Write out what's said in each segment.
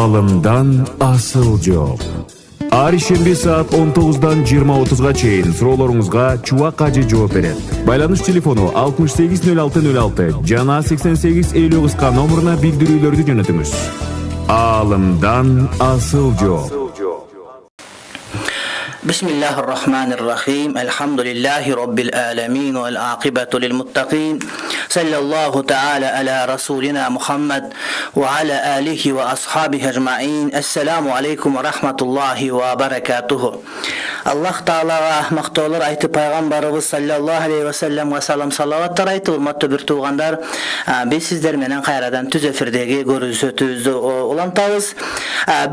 Аалымдан асыл жоқ. Ар ишемби саат 19-дан 20:30-га чейин суроолоруңузга Чубак кажы жооп берет. Байланыш телефону 680606 жана 8850 кыска номуруна билдирүүлөрдү жөнөтүңүз. Аалымдан асыл жоқ. بسم الله الرحمن الرحيم الحمد لله رب العالمين والعاقبة للمتقين صلى الله تعالى على رسولنا محمد وعلى آله وأصحابه أجمعين السلام عليكم ورحمة الله وبركاته الله تعالى مقتولر aytып пайгамбарыбыз саллаллаху алейхи ва саллам салаваттар айтып урматтуу бир туугандар биз сиздер менен кайрадан түз эфирдеги көрүнүшүбүздү улантабыз.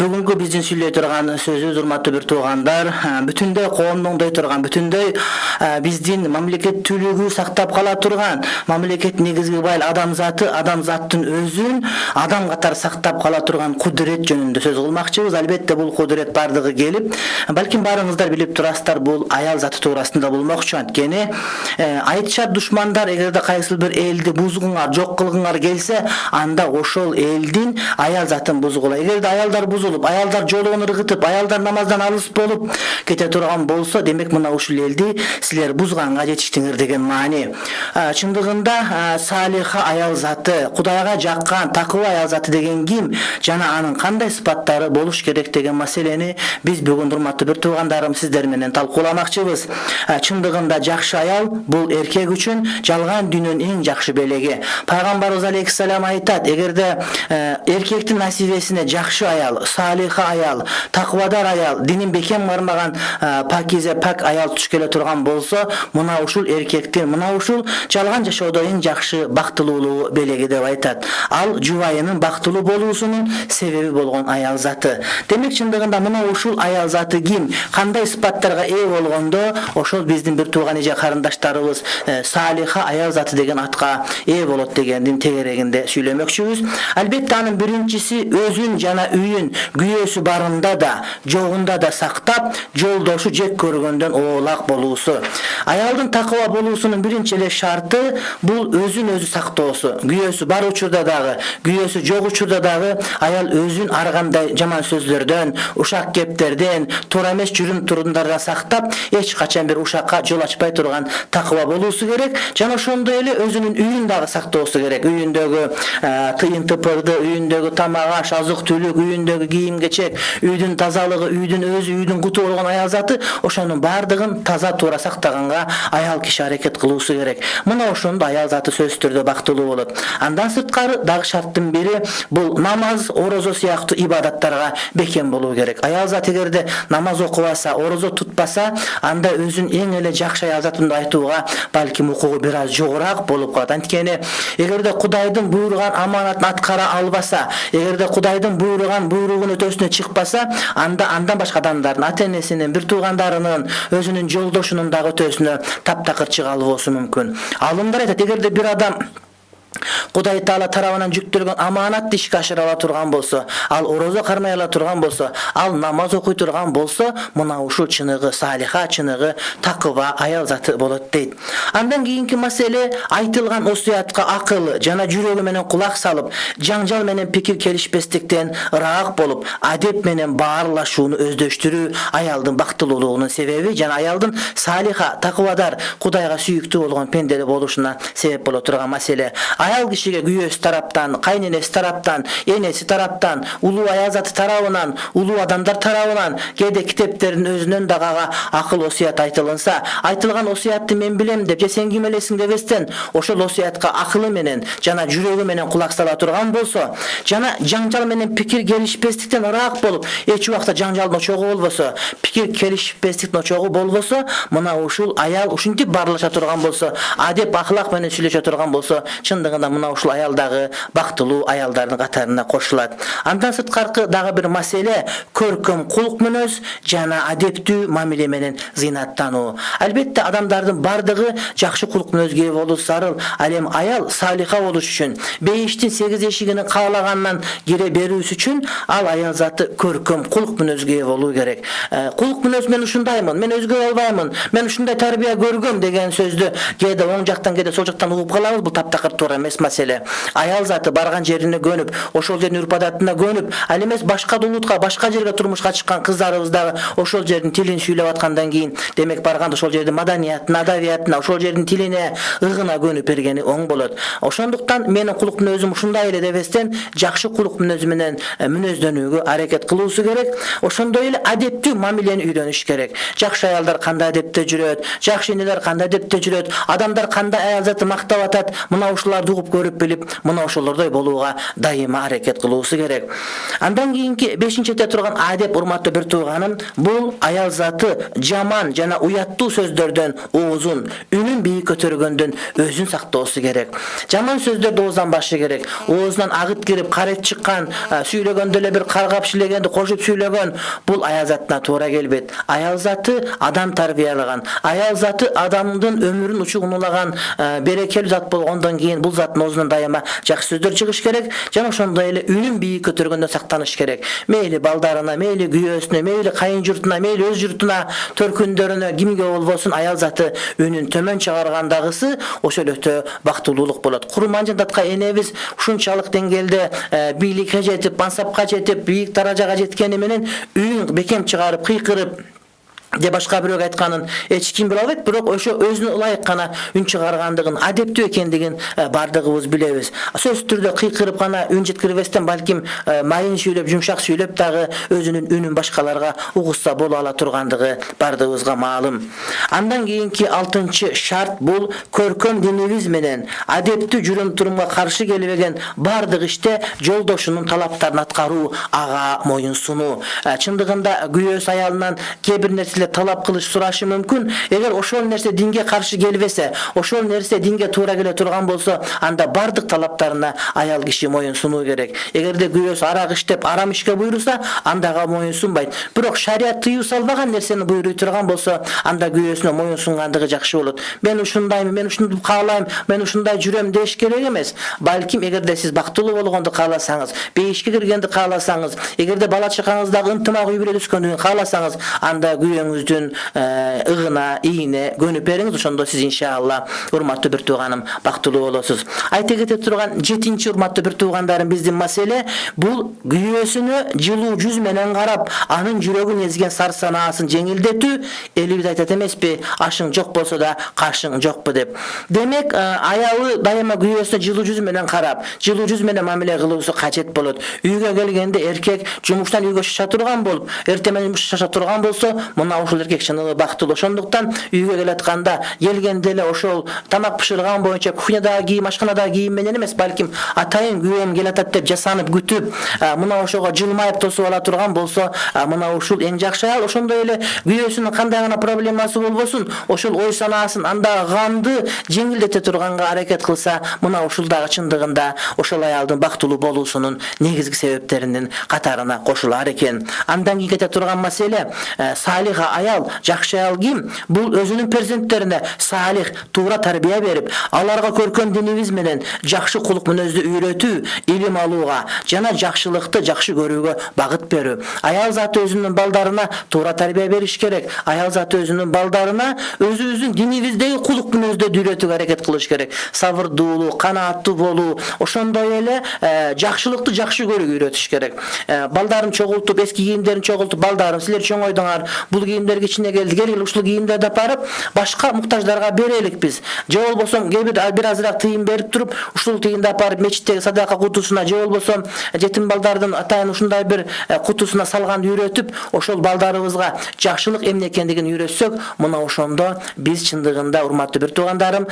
Бүгүнкү биздин сүйлөй турган сөзүбүз урматтуу бир туугандар бүтүндөй коомдоңдой турган бүтүндөй биздин мамлекеттүүлүгү сактап кала турган мамлекет негизги байл адамзаттын өзүн адам катары сактап кала турган кудурет жөнүндө сөз кылмакчыбыз. Албетте бул кудурет бардыгы келип балким баарыңыздар билип турасыздар, бул аял заты туурасында болмокчу. Анткени айтышат душмандар, эгерде кайсыл бир элди бузгуңар, жок кылгыңар келсе, анда ошол элдин аял затын бузгула. Эгерде аялдар бузулуп, аялдар жолун ыргытып, аялдар намаздан алыс болуп кете турган болсо, демек мына ушул элди силер бузганга жетиштиңер деген маани. Чындыгында салиха аял заты, Кудайга жаккан такыва аял заты деген ким жана анын кандай сыпаттары болуш керек деген маселени биз бүгүн урматтуу бир туугандарым сиздер менен талкууламакчыбыз. Чындыгында жакшы аял бул эркек үчүн жалган дүйнөнүн эң жакшы белеги. Пайгамбарыбыз алейхиссалам айтат, эгерде эркектин насибесине жакшы аял, салиха аял, таквадар аял, динин бекем бармаган пакизе пак аял туш келе турган болсо, мына ушул эркектин, мына ушул жалган жашоодо эң жакшы бактылуулугу белеги деп айтат. Ал жубайынын бактылуу болуусунун себеби болгон аял заты. Демек чындыгында мына ушул аял заты ким, кандай сыпаттарга ээ болгондо ошол биздин бир тууган эже карындаштарыбыз салиха аял заты деген атка ээ болот дегендин тегерегинде сүйлөмөкчүбүз. Албетте анын биринчиси өзүн жана үйүн күйөөсү барында да, жогунда да сактап, жолдошу жек көргөндөн оолак болуусу. Аялдын такыба болуусунун биринчи эле шарты бул өзүн өзү сактоосу. Күйөөсү бар учурда дагы, күйөөсү жок учурда дагы аял өзүн ар кандай жаман сөздөрдөн, ушак кептерден, туура эмес жүрүм турумдардан сактап, эч качан бир ушакка жол ачпай турган такыба болуусу керек. Жана ошондой эле өзүнүн үйүн дагы сактоосу керек. Үйүндөгү тыйын тыпырды, үйүндөгү тамак аш, азык түлүк, үйүндөгү кийим кечек, үйдүн тазалыгы, үйдүн өзү, үйдүн куту болгон аял заты, ошонун бардыгын таза туура сактаганга аял киши аракет кылуусу керек. Мына ошондо аял заты сөзсүз түрдө бактылуу болот. Андан сырткары дагы шарттын бири бул намаз, орозо сыяктуу ибадаттарга бекем болуу керек. Аял заты эгерде намаз окубаса, орозо тутпаса, анда өзүн эң эле жакшы аял затым деп айтууга балким укугу бир аз жогорак болуп калат. Анткени эгерде Кудайдын буйруган аманатын аткара албаса, эгерде Кудайдын буйруган буйругунун өтөсүнө чыкпаса, анда андан башка адамдардын, ата-энесинин, бир туугандарынын, өзүнүн жолдошунун дагы өтөсүнө таптакыр чыга албоосу мүмкүн. Алымдар айтат, эгерде бир адам Кудай Таала тарабынан жүктөлгөн аманатты ишке ашыра ала турган болсо, ал орозо кармай ала турган болсо, ал намаз окуй турган болсо, мына ушул чыныгы салиха, чыныгы такыба аял заты болот дейт. Андан кийинки маселе айтылган осуятка акыл жана жүрөгү менен кулак салып, жаңжал менен пикир келишпестиктен ыраак болуп, адеп менен баарлашууну өздөштүрүү аялдын бактылуулугунун себеби жана аялдын салиха, такыбадар, Кудайга сүйүктүү болгон пенделе болушуна себеп боло турган маселе. Аял кишиге күйөөсү тараптан, кайненеси тараптан, энеси тараптан, улуу аял заты тарабынан, улуу адамдар тарабынан, кээде китептердин өзүнөн дагы акыл осуят айтылынса, айтылган осуятты мен билем деп, же сен ким элесиң дебестен, ошол осуятка акылы менен жана жүрөгү менен кулак сала турган болсо, жана жаңжал менен пикир келишпестиктен ыраак болуп, эч убакта жаңжалдын очогу болбосо, пикир келишпестиктин очогу болбосо, мына ушул аял ушинтип баарлаша турган болсо, адеп ахлак менен сүйлөшө турган болсо, чындыгында мына ушул аялдагы бактылуу аялдардын катарына кошулат. Андан сырткары дагы бир маселе көркөм кулк мүнөз жана адептүү мамиле менен зыйнаттануу. Албетте адамдардын бардыгы жакшы кулк мүнөзгө ээ болуу зарыл. Ал эми аял салиха болуш үчүн, бейиштин 8 эшигинин каалагандан кире берүүсү үчүн ал аял заты көркөм кулк мүнөзгө ээ болуу керек. Кулк мүнөз мен ушундаймын, мен өзгөрө албаймын, мен ушундай тарбия көргөм деген сөздү кээде оң жактан кээде сол жактан угуп калабыз. Бул таптакыр туура эмес маселе. Аял заты барган жерине көнүп, ошол жердин үрп-адатына көнүп, ал эмес башка улутка, башка жерге турмушка чыккан кыздарыбыз дагы ошол жердин тилин сүйлөп аткандан кийин, демек барганда ошол жердин маданиятына, адабиятына, ошол жердин тилине, ыгына көнүп бергени оң болот. Ошондуктан менин кулук мүнөзүм ушундай эле дебестен, жакшы кулук мүнөзү менен мүнөздөнүүгө аракет кылуусу керек. Ошондой эле адептүү мамилени үйрөнүш керек. Жакшы аялдар кандай адепте жүрөт, жакшы энелер кандай адепте жүрөт, адамдар кандай аял заты мактап атат, мына ушуларды угуп көрүп билип, мына ошолордой болууга дайыма аракет кылуусу керек. Андан кийинки 5-чете турган адеп, урматтуу бир тууганым, бул аял заты жаман жана уяттуу сөздөрдөн оозун, үнүн бийик көтөргөндөн өзүн сактоосу керек. Жаман сөздөрдү оозданбашы керек. Оозунан агыт кирип, карет чыккан, сүйлөгөндө эле бир каргап шилегенди кошуп сүйлөгөн, бул аял затына туура келбейт. Аял заты адам тарбиялаган, аял заты адамдын өмүрүн учугунулаган берекелүү зат болгондон кийин бул заттын оозунан дайыма жакшы сөздөр чыгыш керек жана ошондой эле үнүн бийик көтөргөндөн сактаныш керек. Мейли балдарына, мейли күйөөсүнө, мейли кайын журтуна, мейли өз журтуна, төркүндөрүнө, кимге болбосун аял заты үнүн төмөн чыгаргандагысы ошол өтө бактылуулук болот. Курманжы датка энебиз ушунчалык деңгээлде бийликке жетип, мансапка жетип, бийик даражага жеткени менен үйүн бекем чыгарып, кыйкырып же башка бирөөгө айтканын эч ким биле албайт, бирок ошо өзүнө ылайык гана үн чыгаргандыгын, адептүү экендигин бардыгыбыз билебиз. Сөзсүз түрдө кыйкырып гана үн жеткирбестен, балким майын сүйлөп, жумшак сүйлөп дагы өзүнүн үнүн башкаларга угузса боло ала тургандыгы бардыгыбызга маалым. Андан кийинки 6-чы шарт бул көркөм динибиз менен адептүү жүрүм-турумга каршы келбеген бардык иште жолдошунун талаптарын аткаруу, ага моюн сунуу. Чындыгында күйөөсү аялынан кээ бир нерсе талап кылыш сурашы мүмкүн. Эгер ошол нерсе динге каршы келбесе, ошол нерсе динге туура келе турган болсо, анда бардык талаптарына аял киши моюн сунуу керек. Эгерде күйөөсү арак иштеп, арам ишке буйруса, андага моюн сунбайт. Бирок шарият тыюу салбаган нерсени буйруй турган болсо, анда күйөөсүнө моюн сунгандыгы жакшы болот. Мен ушундаймын, мен ушуну каалайм, мен ушундай жүрөм деш керек эмес. Балким эгерде сиз бактылуу болгонду кааласаңыз, бейишке киргенди кааласаңыз, эгерде бала чакаңыздагы ынтымак үй бүлө түзгөндүгүн кааласаңыз, анда күйөөңүздүн ыгына, ийине көнүп бериңиз. Ошондо сиз иншалла, урматтуу бир тууганым, бактылуу болосуз. Айта кете турган 7-чи урматтуу бир туугандарым, биздин маселе бул күйөөсүнө жылуу жүз менен карап, анын жүрөгүн эзген сар санаасын жеңилдетүү. Элибиз айтат эмеспи, ашың жок болсо да кашың жокпу деп. Демек, аялы дайыма күйөөсүнө жылуу жүз менен карап, жылуу жүз менен мамиле кылуусу кажет болот. Үйгө келгенде эркек жумуштан үйгө шаша турган болуп, эртең менен шаша турган болсо, мына ошол эркек чыныгы бактылуу. Ошондуктан үйгө келатканда, келгенде эле ошол тамак бышырган боюнча кухнядагы кийим, ашканадагы кийим менен эмес, балким атайын күйөөм келатат деп жасанып күтүп, мына ошого жылмайып тосуп ала турган болсо, мына ушул эң жакшы аял. Ошондой эле күйөөсүнүн кандай гана проблемасы болбосун, ошол ой санаасын, андагы гамды жеңилдете турганга аракет кылса, мына ушул дагы чындыгында ошол аялдын бактылуу болуусунун негизги себептеринин катарына кошулар экен. Андан кийин кете турган маселе салиха аял, жакшы аял ким? Бул өзүнүн перзенттерине салих, туура тарбия берип, аларга көркөм динибиз менен жакшы кулук мүнөздү үйрөтүү, илим алууга жана жакшылыкты жакшы көрүүгө багыт берүү. Аял заты өзүнүн балдарына туура тарбия бериш керек. Аял заты өзүнүн балдарына өзүбүздүн динибиздеги кулук мүнөздөрдү үйрөтүүгө аракет кылыш керек. Сабырдуулуу, канааттуу болуу, ошондой эле жакшылыкты жакшы көрүүгө үйрөтүш керек. Балдарын чогултуп, эски кийимдерин чогултуп, балдарым силер чоңойдуңар, бул кийимдер кичине келди, келгиле ушул кийимдерди апарып башка муктаждарга берелик биз. Же болбосо бир азыраак тыйын берип туруп, ушул тыйынды апарып мечиттеги садака кутусуна, же болбосо жетим балдардын атайын ушундай бир кутусуна салганды үйрөтүп, ошол балдарыбызга жакшылык эмне экендигин үйрөтсөк, мына ошондо биз чындыгында, урматтуу бир туугандарым,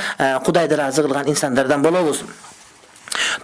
Кудайды ыраазы кылган инсандардан болобуз.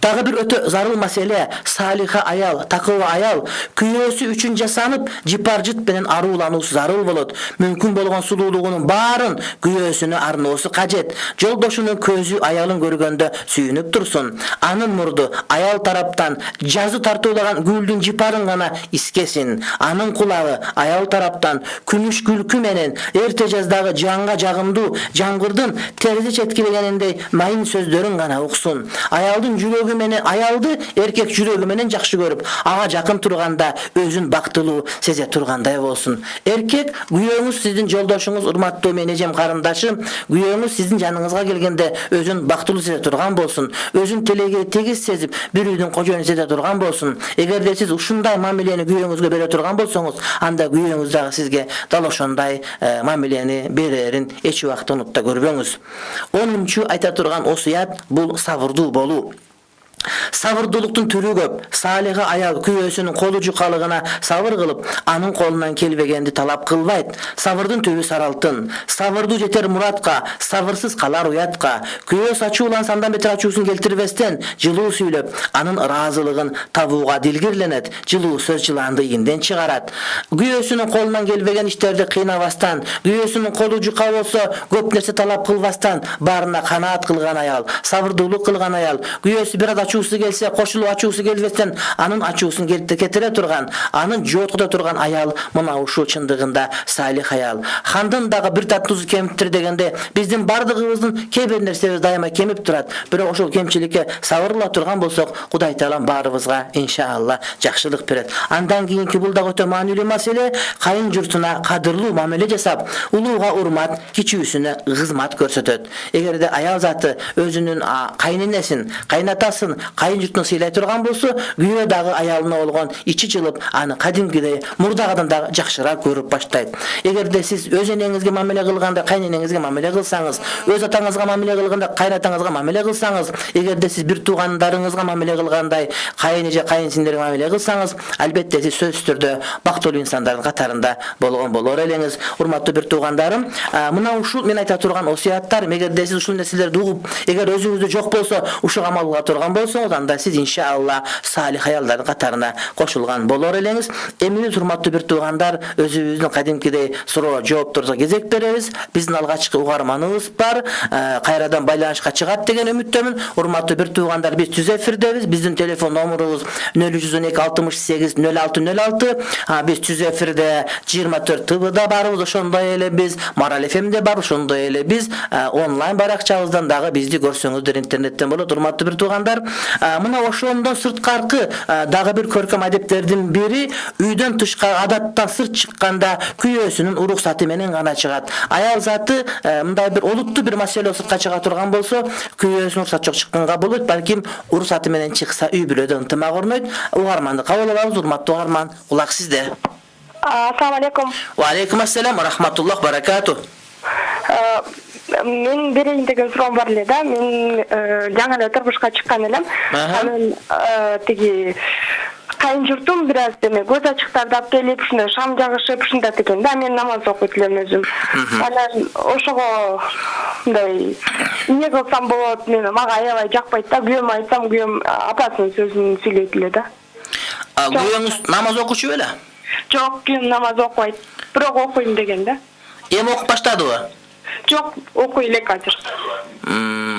Дагы бир өтө зарыл маселе, салиха аял, такыва аял күйөөсү үчүн жасанып, жипар-жыт менен аруулануусу зарыл болот. Мүмкүн болгон сулуулугунун баарын күйөөсүнө арноосу кажет. Жолдошунун көзү аялын көргөндө сүйүнүп турсун. Анын мурду аял тараптан жазы тартуулаган гүлдүн жипарын гана искесин. Анын кулагы аял тараптан күмүш күлкү менен эрте жаздагы жанга жагымдуу жаңгырдын терезе четкилегениндей майын сөздөрүн гана уксун. Аялдын ayol жүрөгү менен аялды эркек жүрөгү менен жакшы көрүп, ага жакын турганда өзүн бактылуу сезе тургандай болсун. Эркек күйөөңүз сиздин жолдошуңуз, урматтуу менежем карындашым, күйөөңүз сиздин жаныңызга келгенде өзүн бактылуу сезе турган болсун, өзүн телеге тегиз сезип, бир үйдүн кожоюну сезе турган болсун. Эгерде сиз ушундай мамилени күйөөңүзгө бере турган болсоңуз, анда күйөөңүз дагы сизге дал ошондой мамилени берерин эч убакта унутта көрбөңүз. 10-чу айта турган осуят бул сабырдуу болуу. Сабырдуулуктун түрү көп. Салиха аял күйөөсүнүн колу жукалыгына сабыр кылып, анын колунан келбегенди талап кылбайт. Сабырдын түбү саралтын. Сабырдуу жетер муратка, сабырсыз калар уятка. Күйөөсү ачууланса андан бетер ачуусун келтирбестен, жылуу сүйлөп, анын ыраазылыгын табууга дилгирленет. Жылуу сөз жыланды ийинден чыгарат. Күйөөсүнүн колунан келбеген иштерди кыйнабастан, күйөөсүнүн колу жука болсо көп нерсе талап кылбастан, баарына канаат кылган аял, сабырдуулук кылган аял, күйөөсү бир ачуусу келсе, кошулуп ачуусу келбестен, анын ачуусун кетире турган, анын жооткута турган аял мына ушул чындыгында салих аял. Хандын дагы бир татуусу кемиптир дегенде, биздин бардыгыбыздын кээ бир нерсебиз дайыма кемип турат. Бирок ошол кемчиликке сабырла турган болсок, Кудай Таалам баарыбызга иншалла жакшылык берет. Андан кийинки бул дагы өтө маанилүү маселе, кайын журтуна кадырлуу мамиле жасап, улууга урмат, кичүүсүнө кызмат көрсөтөт. Эгерде аял заты өзүнүн кайненесин, кайнатасын, кайын журтуна сыйлай турган болсо, күйөө дагы аялына болгон ичи жылып, аны кадимкидей мурдагыдан дагы жакшыраак көрүп баштайт. Эгерде сиз өз энеңизге мамиле кылганда кайненеңизге мамиле кылсаңыз, өз атаңызга мамиле кылганда кайнатаңызга мамиле кылсаңыз, эгерде сиз бир туугандарыңызга мамиле кылгандай кайын эже, кайын сиңдерге мамиле кылсаңыз, албетте сиз сөзсүз түрдө бактылуу инсандардын катарында болгон болор элеңиз. Урматтуу бир туугандарым, мына ушул мен айта турган осуяттар, эгерде сиз ушул нерселерди угуп, эгер өзүңүздө жок болсо, ушул амал кыла турган болсоңуз, анда сиз иншалла салих аялдардын катарына кошулган болор элеңиз. Эми урматтуу бир туугандар, өзүбүздүн кадимкидей суроо жоопторго кезек беребиз. Биздин алгачкы угарманыбыз бар, кайрадан байланышка чыгат деген үмүттөмүн. Урматтуу бир туугандар, биз түз эфирдебиз. Биздин телефон номерубуз 0312 68 0606. Биз түз эфирде 24 ТВ-да барбыз, ошондой эле биз Марал ФМ'де бар, ошондой эле биз онлайн баракчабыздан дагы бизди көрсөңүздөр интернеттен болот. Урматтуу бир туугандар, мына ошондон сырткаркы дагы бир көркөм адептердин бири, үйдөн тышкары адаттан сырт чыкканда күйөөсүнүн уруксаты менен гана чыгат. Аял заты мындай бир олуттуу бир маселе сыртка чыга турган болсо, күйөөсүнүн уруксаты жок чыкканга болот, балким уруксаты менен чыкса үй бүлөдө ынтымак орнойт. Угарманды кабыл алабыз. Урматтуу угарман, кулак сизде. Assalamu alaikum. Wa alaikum assalam wa rahmatullah barakatuh. Мен берейин деген суроом бар эле да. Мен жаңы эле турмушка чыккан элем. Анан тиги кайын журтум бир аз деме көз ачыктарды алып келип, ушундай шам жагышып, ушундай экен да. Мен намаз окуйт элем өзүм. Анан ошого мындай эмне кылсам болот, мен мага аябай жакпайт да. Күйөөмө айтсам, күйөөм апасынын сөзүн сүйлөйт эле да. Күйөөңүз намаз окучу беле? Жок, күйөөм намаз окубайт. Бирок окуйм деген да. Эми окуп баштадыбы? Жок, окуй элек азыр.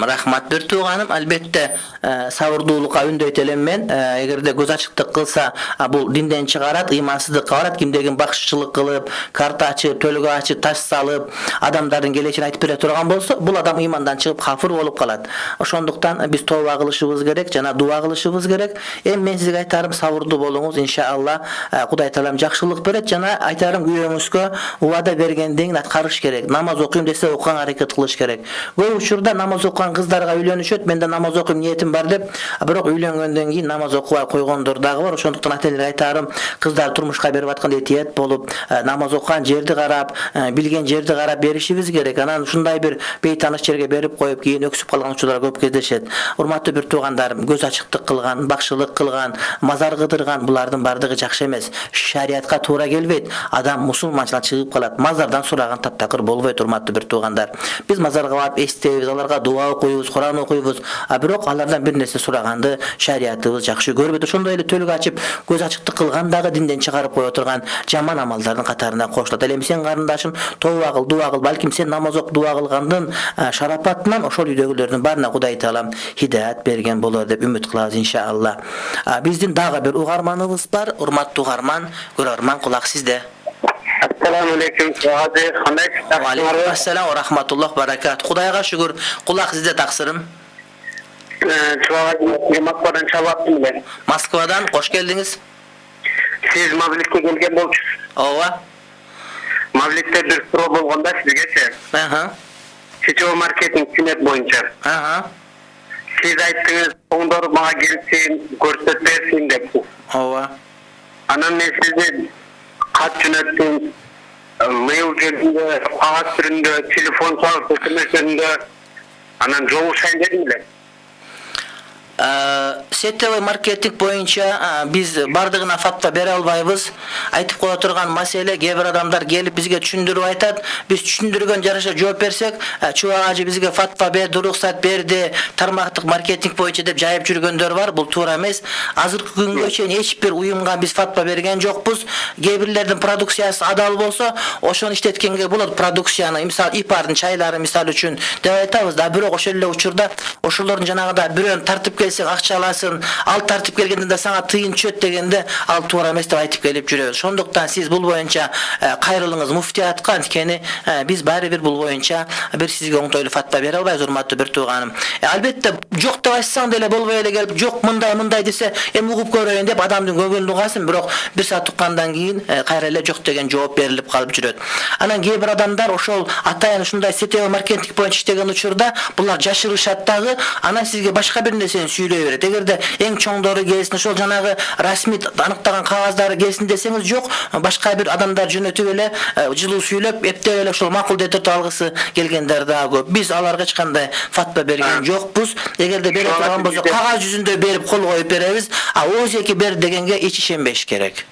Рахмат бир тууганым, албетте сабырдуулукка үндөйт элем мен. Эгерде көз ачыктык кылса, бул динден чыгарат, ыймансыздыкка барат. Кимдеген бакшычылык кылып, карта ачып, төлгө ачып, таш салып, адамдардын келечегин айтып бере турган болсо, бул адам ыймандан чыгып кафыр болуп калат. Ошондуктан биз тооба кылышыбыз керек, жана дуа кылышыбыз керек. Эми мен сизге айтарым, сабырдуу болуңуз, иншалла Кудай Таалам жакшылык берет. Жана айтарым, күйөөңүзгө убада бергендин аткарыш керек. Намаз окуйм десе, окуган аракет кылыш керек. Көп учурда намаз окуган кыздарга үйлөнүшөт, менде намаз окуйм ниетим бар деп, бирок үйлөнгөндөн кийин намаз окубай койгондор дагы бар. Ошондуктан ата-энелерге айтарым, кыздар турмушка берип атканда этиет болуп, намаз окуган жерди карап, билген жерди карап беришибиз керек. Анан ушундай бир бейтаныш жерге берип коюп, кийин өксүп калган учурлар көп кездешет. Урматтуу бир туугандарым, көз ачыктык кылган, бакшылык кылган, мазар кыдырган, булардын бардыгы жакшы эмес. Шариатка туура келбейт. Адам мусулманчылыктан чыгып калат. Мазардан сураган таптакыр болбойт, урматтуу бир туугандар. Биз мазарга барып эстейбиз, аларга дуа окуйбуз, Куран окуйбуз, бирок алардан бир нерсе сураганды шариатыбыз жакшы көрбөйт. Ошондой эле төлгө ачып, көз ачыктык кылган дагы динден чыгарып кое турган жаман амалдардын катарына кошулат. Элем сен карындашым, тооба кыл, дуа кыл, балким сен намаз окуп дуа кылгандын шарапатынан ошол үйдөгүлөрдүн баарына Кудай Таалам хидаят берген болор деп үмүт кылабыз иншалла. Биздин дагы бир угарманыбыз бар. Урматтуу угарман, көрөрман, кулак сизде. Assalamu alaikum. Wa alaikum assalam wa rahmatullah barakatuh. Kudayga şükür. Kulak sizde taksırım. Çuvağa Moskvadan çalıp bile. Moskvadan hoş geldiniz. Siz Mavlik'e gelgen bolçusunuz. Ova. Mavlik'te bir pro bolganda sizgeçe. Aha. Çiçeği marketing sünet boyunca. Aha. Siz ayttınız, onları bana gelsin, göstersin depti. Ova. Anan men sizni kat yönettim, mail jönünde, ağaç türünde, telefon çalıp, SMS jönünde, anan çoğu sen dedim bile. Sетевый маркетинг боюнча биз бардыгына фатва бере албайбыз. Айтып кое турган маселе, кээ бир адамдар келип бизге түшүндүрүп айтат. Биз түшүндүргөн жараша жооп берсек, чубак ажы бизге фатва берди, уруксат берди, тармактык маркетинг боюнча деп жайып жүргөндөр бар. Бул туура эмес. Азыркы күнгө чейин эч бир уюмга биз фатва берген жокпуз. Кээ бирлердин продукциясы адал болсо, ошону иштеткенге болот. Продукцияны, мисалы, ипардын чайлары мисалы үчүн деп айтабыз да, бирок ошол эле учурда ошолордун жанагыда бирөөнү тартып келсек акча аласың, ал тартып келгенде да сага тыйын түшөт дегенде ал туура эмес деп айтып келип жүрөбүз. Ошондуктан сиз бул боюнча кайрылыңыз муфтиятка, анткени биз баары бир бул боюнча бир сизге оңтойлуу фатва бере албайбыз, урматтуу бир тууганым. Албетте жок деп айтсаң деле болбой эле келип, жок мындай десе, эми угуп көрөйүн деп адамдын көңүлүн угасың, бирок бир саат уккандан кийин кайра эле жок деген жооп берилип калып жүрөт. Анан кээ бир адамдар ошол атайын ушундай сетевый маркетинг боюнча иштеген учурда булар жашырышат дагы, анан сизге башка бир нерсени сүйлөй берет. Эгерде эң чоңдору келсин, ошол жанагы расмий аныктаган кагаздары келсин десеңиз жок, башка бир адамдар жөнөтүп эле жылуу сүйлөп, эптеп эле ошол макул детеп алгысы келгендер дагы көп. Биз аларга эч кандай фатва берген жокпуз. Эгерде бере турган болсо, кагаз жүзүндө берип кол коюп беребиз. А өзеки бер дегенге эч ишенбеш керек.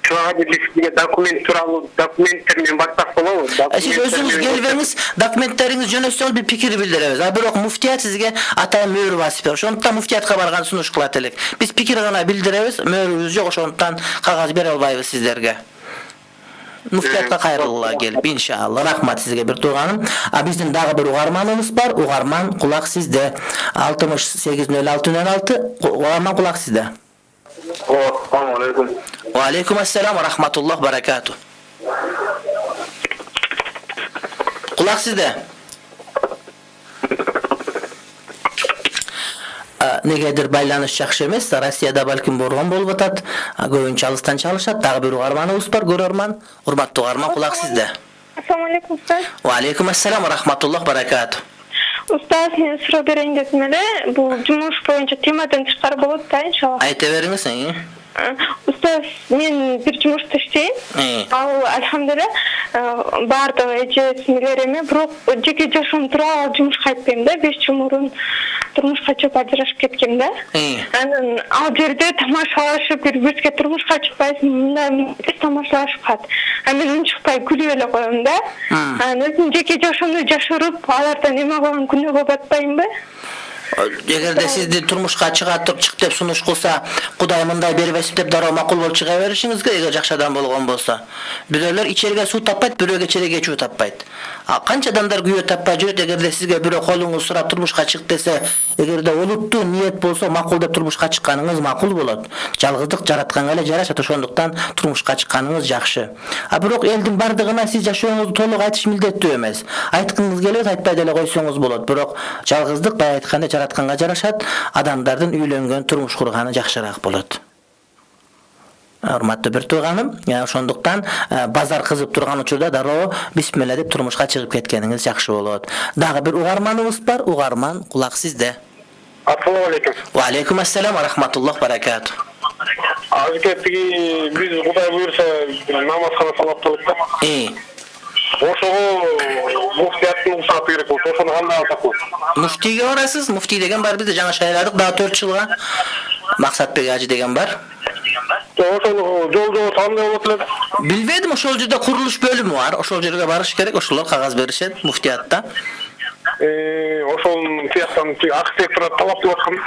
Çuvağa bizge dokument turalı, dokumentlerden baksak bolabı. Siz özünüz gelbеңиz, документтериңиз жөнөтсөңүз бир пикир билдиребиз. Бирок муфтият сизге атайын мөөр басып берет. Ошондуктан муфтиятка барган сунуш кылат элек. Биз пикир гана билдиребиз, мөөрүбүз жок, ошондуктан кагаз бере албайбыз сиздерге. Муфтиятка кайрылгыла келип, иншалла. Рахмат сизге бир тууганым. Биздин дагы бир угарманыбыз бар. Угарман, кулак сизде. 680606. Угарман, кулак сизде. Assalamu alaikum. Wa alaikum assalam wa rahmatullah barakatuh. Kulak sizde. Negedir байланыш жакшы эмес, Россияда балким болгон болуп атат. Көбүнчө алыстан чалышат. Дагы бир угарманыбыз бар, көрөрман. Урматтуу угарман, кулак сизде. Ассаламу алейкум, устаз. Wa alaikum assalam wa rahmatullah barakatuh. Устаз, мен суроо берейин дедим эле. Бул жумуш боюнча темадан тышкары болот да, иншалла. Айта бериңиз. Устаз, мен бир жумушта иштейм. Ал альхамдулилlah бардыгы эже сиңилериме, бирок жеке жашоом тууралуу жумушка айтпайм да. 5 жыл мурун турмушка чыгып ажырашып кеткем да. Анан ал жерде тамашалашып, бир-бирибизге турмушка чыкпайсың, мындай тамашалашып калат. Мен унчукпай күлүп эле коем да. Өзүм жеке жашоомду жашырып, алардан эме кылган күнөөгө батпаймынбы? Эгерде сизди турмушка чыга туруп чык деп сунуш кылса, Кудай мындай бербесин деп дароо макул болуп чыга беришиңиз керек, эгер жакшы адам болгон болсо. Бирөөлөр ичерге суу таппайт, бирөө кечерге чуу таппайт. Канча адамдар күйөө таппай жүрөт, эгерде сизге бирөө колуңуз сурап турмушка чык десе, эгерде олуттуу ниет болсо, макул деп турмушка чыкканыңыз макул болот. Жалгыздык жаратканга эле жарашат, ошондуктан турмушка чыкканыңыз жакшы. Бирок элдин бардыгына сиз жашооңузду толук айтыш милдеттүү эмес. Айткыңыз келет, айтпай деле койсоңуз болот. Бирок жалгыздык бай айтканда жаратканга жарашат, адамдардын үйлөнгөн, турмуш курганы жакшыраак болот. Урматтуу бир тууганым, ошондуктан базар кызып турган учурда дароо бисмилла деп турмушка чыгып кеткениңиз жакшы болот. Дагы бир угарманыбыз бар, угарман, кулак сизде. Assalamu alaikum. Wa alaikum assalam wa rahmatullah barakatuh. Azgetigi biz Кудай буйрса намазхана салаттылык да. Ошого муфтияттын уруксаты керек болсо, ошону кандай алсак болот? Муфтийге барасыз. Муфтий деген бар, бизде жаңы шайладык дагы 4 жылга. Максатбек ажы деген бар. Ошол жол кандай болот эле? Билбедим, ошол жерде курулуш бөлүмү бар. Ошол жерге барыш керек, ошолор кагаз беришет муфтиятта. Ошол тияктан архитектор талап кылып аткан.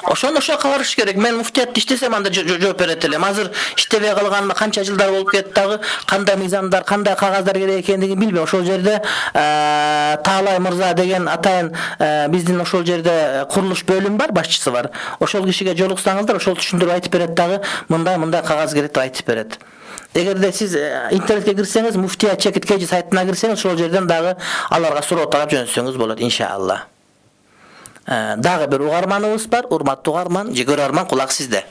Ошо барыш керек. Мен муфтиятта иштесем анда жооп берет элем. Азыр иштебей калганыма канча жылдар болуп кетти дагы, кандай мыйзамдар, кандай кагаздар керек экендигин билбейм. Ошол жерде Таалай мырза деген атайын биздин ошол жерде курулуш бөлүм бар, башчысы бар. Ошол кишиге жолуксаңыздар, ошол түшүндүрүп айтып берет дагы, мындай кагаз керек деп айтып берет. Эгерде сиз интернетке кирсеңиз, муфтият чекит кежи сайтына кирсеңиз, ошол жерден дагы аларга суроо тарап жөнөтсөңүз болот, иншалла. Dagı bir ugarmanыбыз бар, урматтуу угарман, жигер арман, кулак сизде.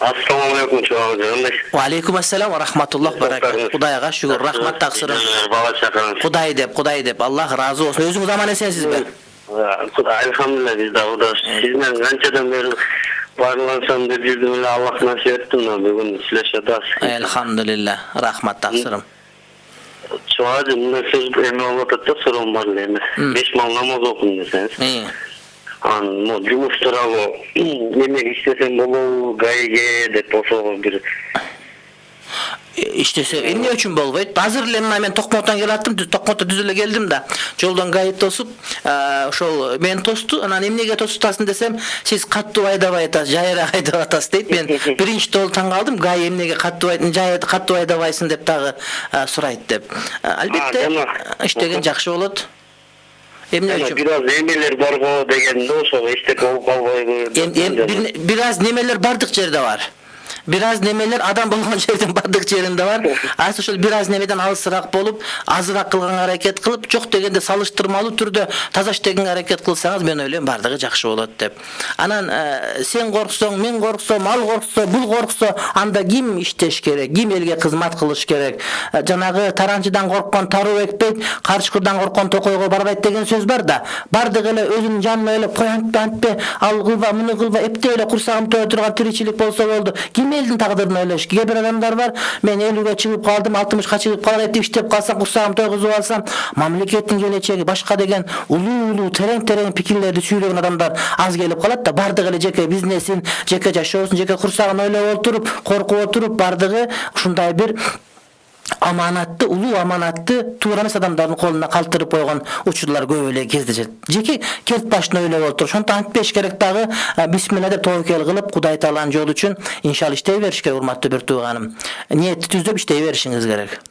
Assalamu alaikum çoğalcığım. Wa aleykum assalam wa rahmatullah barakatuh. Kudayga şükür, rahmat taksırın. Bala çakarın. Kuday dep, Allah razı olsun. Özünüz aman esensiz be. Elhamdülillah biz de orada sizden kançadan beri varlansam da birdim Allah nasip ettim da bugün sileşadas. Elhamdülillah, rahmat taksırım. Çoğalcığım ne söz emin olmadıkta sorun var lehme. 5 mal namaz okun deseniz. İyi. Жұмыстар емек істесем болу гайге деп ошого бир İşte emne üçün bolbayt. Hazır lemma men Tokmotdan gelattım, Tokmotda düzüle geldim da. Joldan gayet tosup, şol men tostu, anan emnege tostutasın desem, siz kattu aydabay atas, jayra aydabay atas deyip men birinci toltan kaldım, gay emnege kattu aydabaysın dep tagı surayt dep. Albatta iştegen jakşı bolat. Emne üçün. Biraz emeler var go degende ошого иштеп болуп калбайбы. Biraz nemeler bardık yerde var. Biraz nemeler adam bulgan жерден бардык жеринде бар. Ас ошол biraz немеден алысыраак болуп, азыраак кылганга аракет кылып, жок дегенде салыштырмалуу түрдө таза иштеген аракет кылсаңыз, мен ойлойм бардыгы жакшы болот деп. Анан сен корксоң, мен корксом, ал корксо, бул корксо, анда ким иштеш керек, ким элге кызмат кылыш керек? Жанагы таранчыдан корккон таруу экпейт, карчыкырдан корккон токойго барбайт деген сөз бар да. Бардыгы эле өзүнүн жанына эле коянтпантпы, ал кылба, муну кылба, эптеп эле курсагым тое турган тиричилик болсо болду. Elin taqdırını oylaş. Kebir adamlar var. Men 50'ge çıkıp kaldım, 60'ga çıkıp kalar etip iştep kalsam, kursağım toyguzup alsam, mamleketin geleceği başka degen ulu tereң pikirlerdi süylegen adamlar az gelip kalat da bardığı ele jeke biznesin, jeke jaşoosун, jeke kursağın oylap oturup, korkup oturup bardığı ушундай bir amanatты, улуу amanatты туура эмес адамдардын колуна калтырып койгон учурлар көп эле кездешет. Жеки келип башына ойлоп отур. Ошондо антпеш керек дагы бисмилла деп тоокел кылып, Кудай Тааланын жолу үчүн иншалла иштей бериш керек, урматтуу бир тууганым. Ниетти түздөп иштей беришиңиз керек.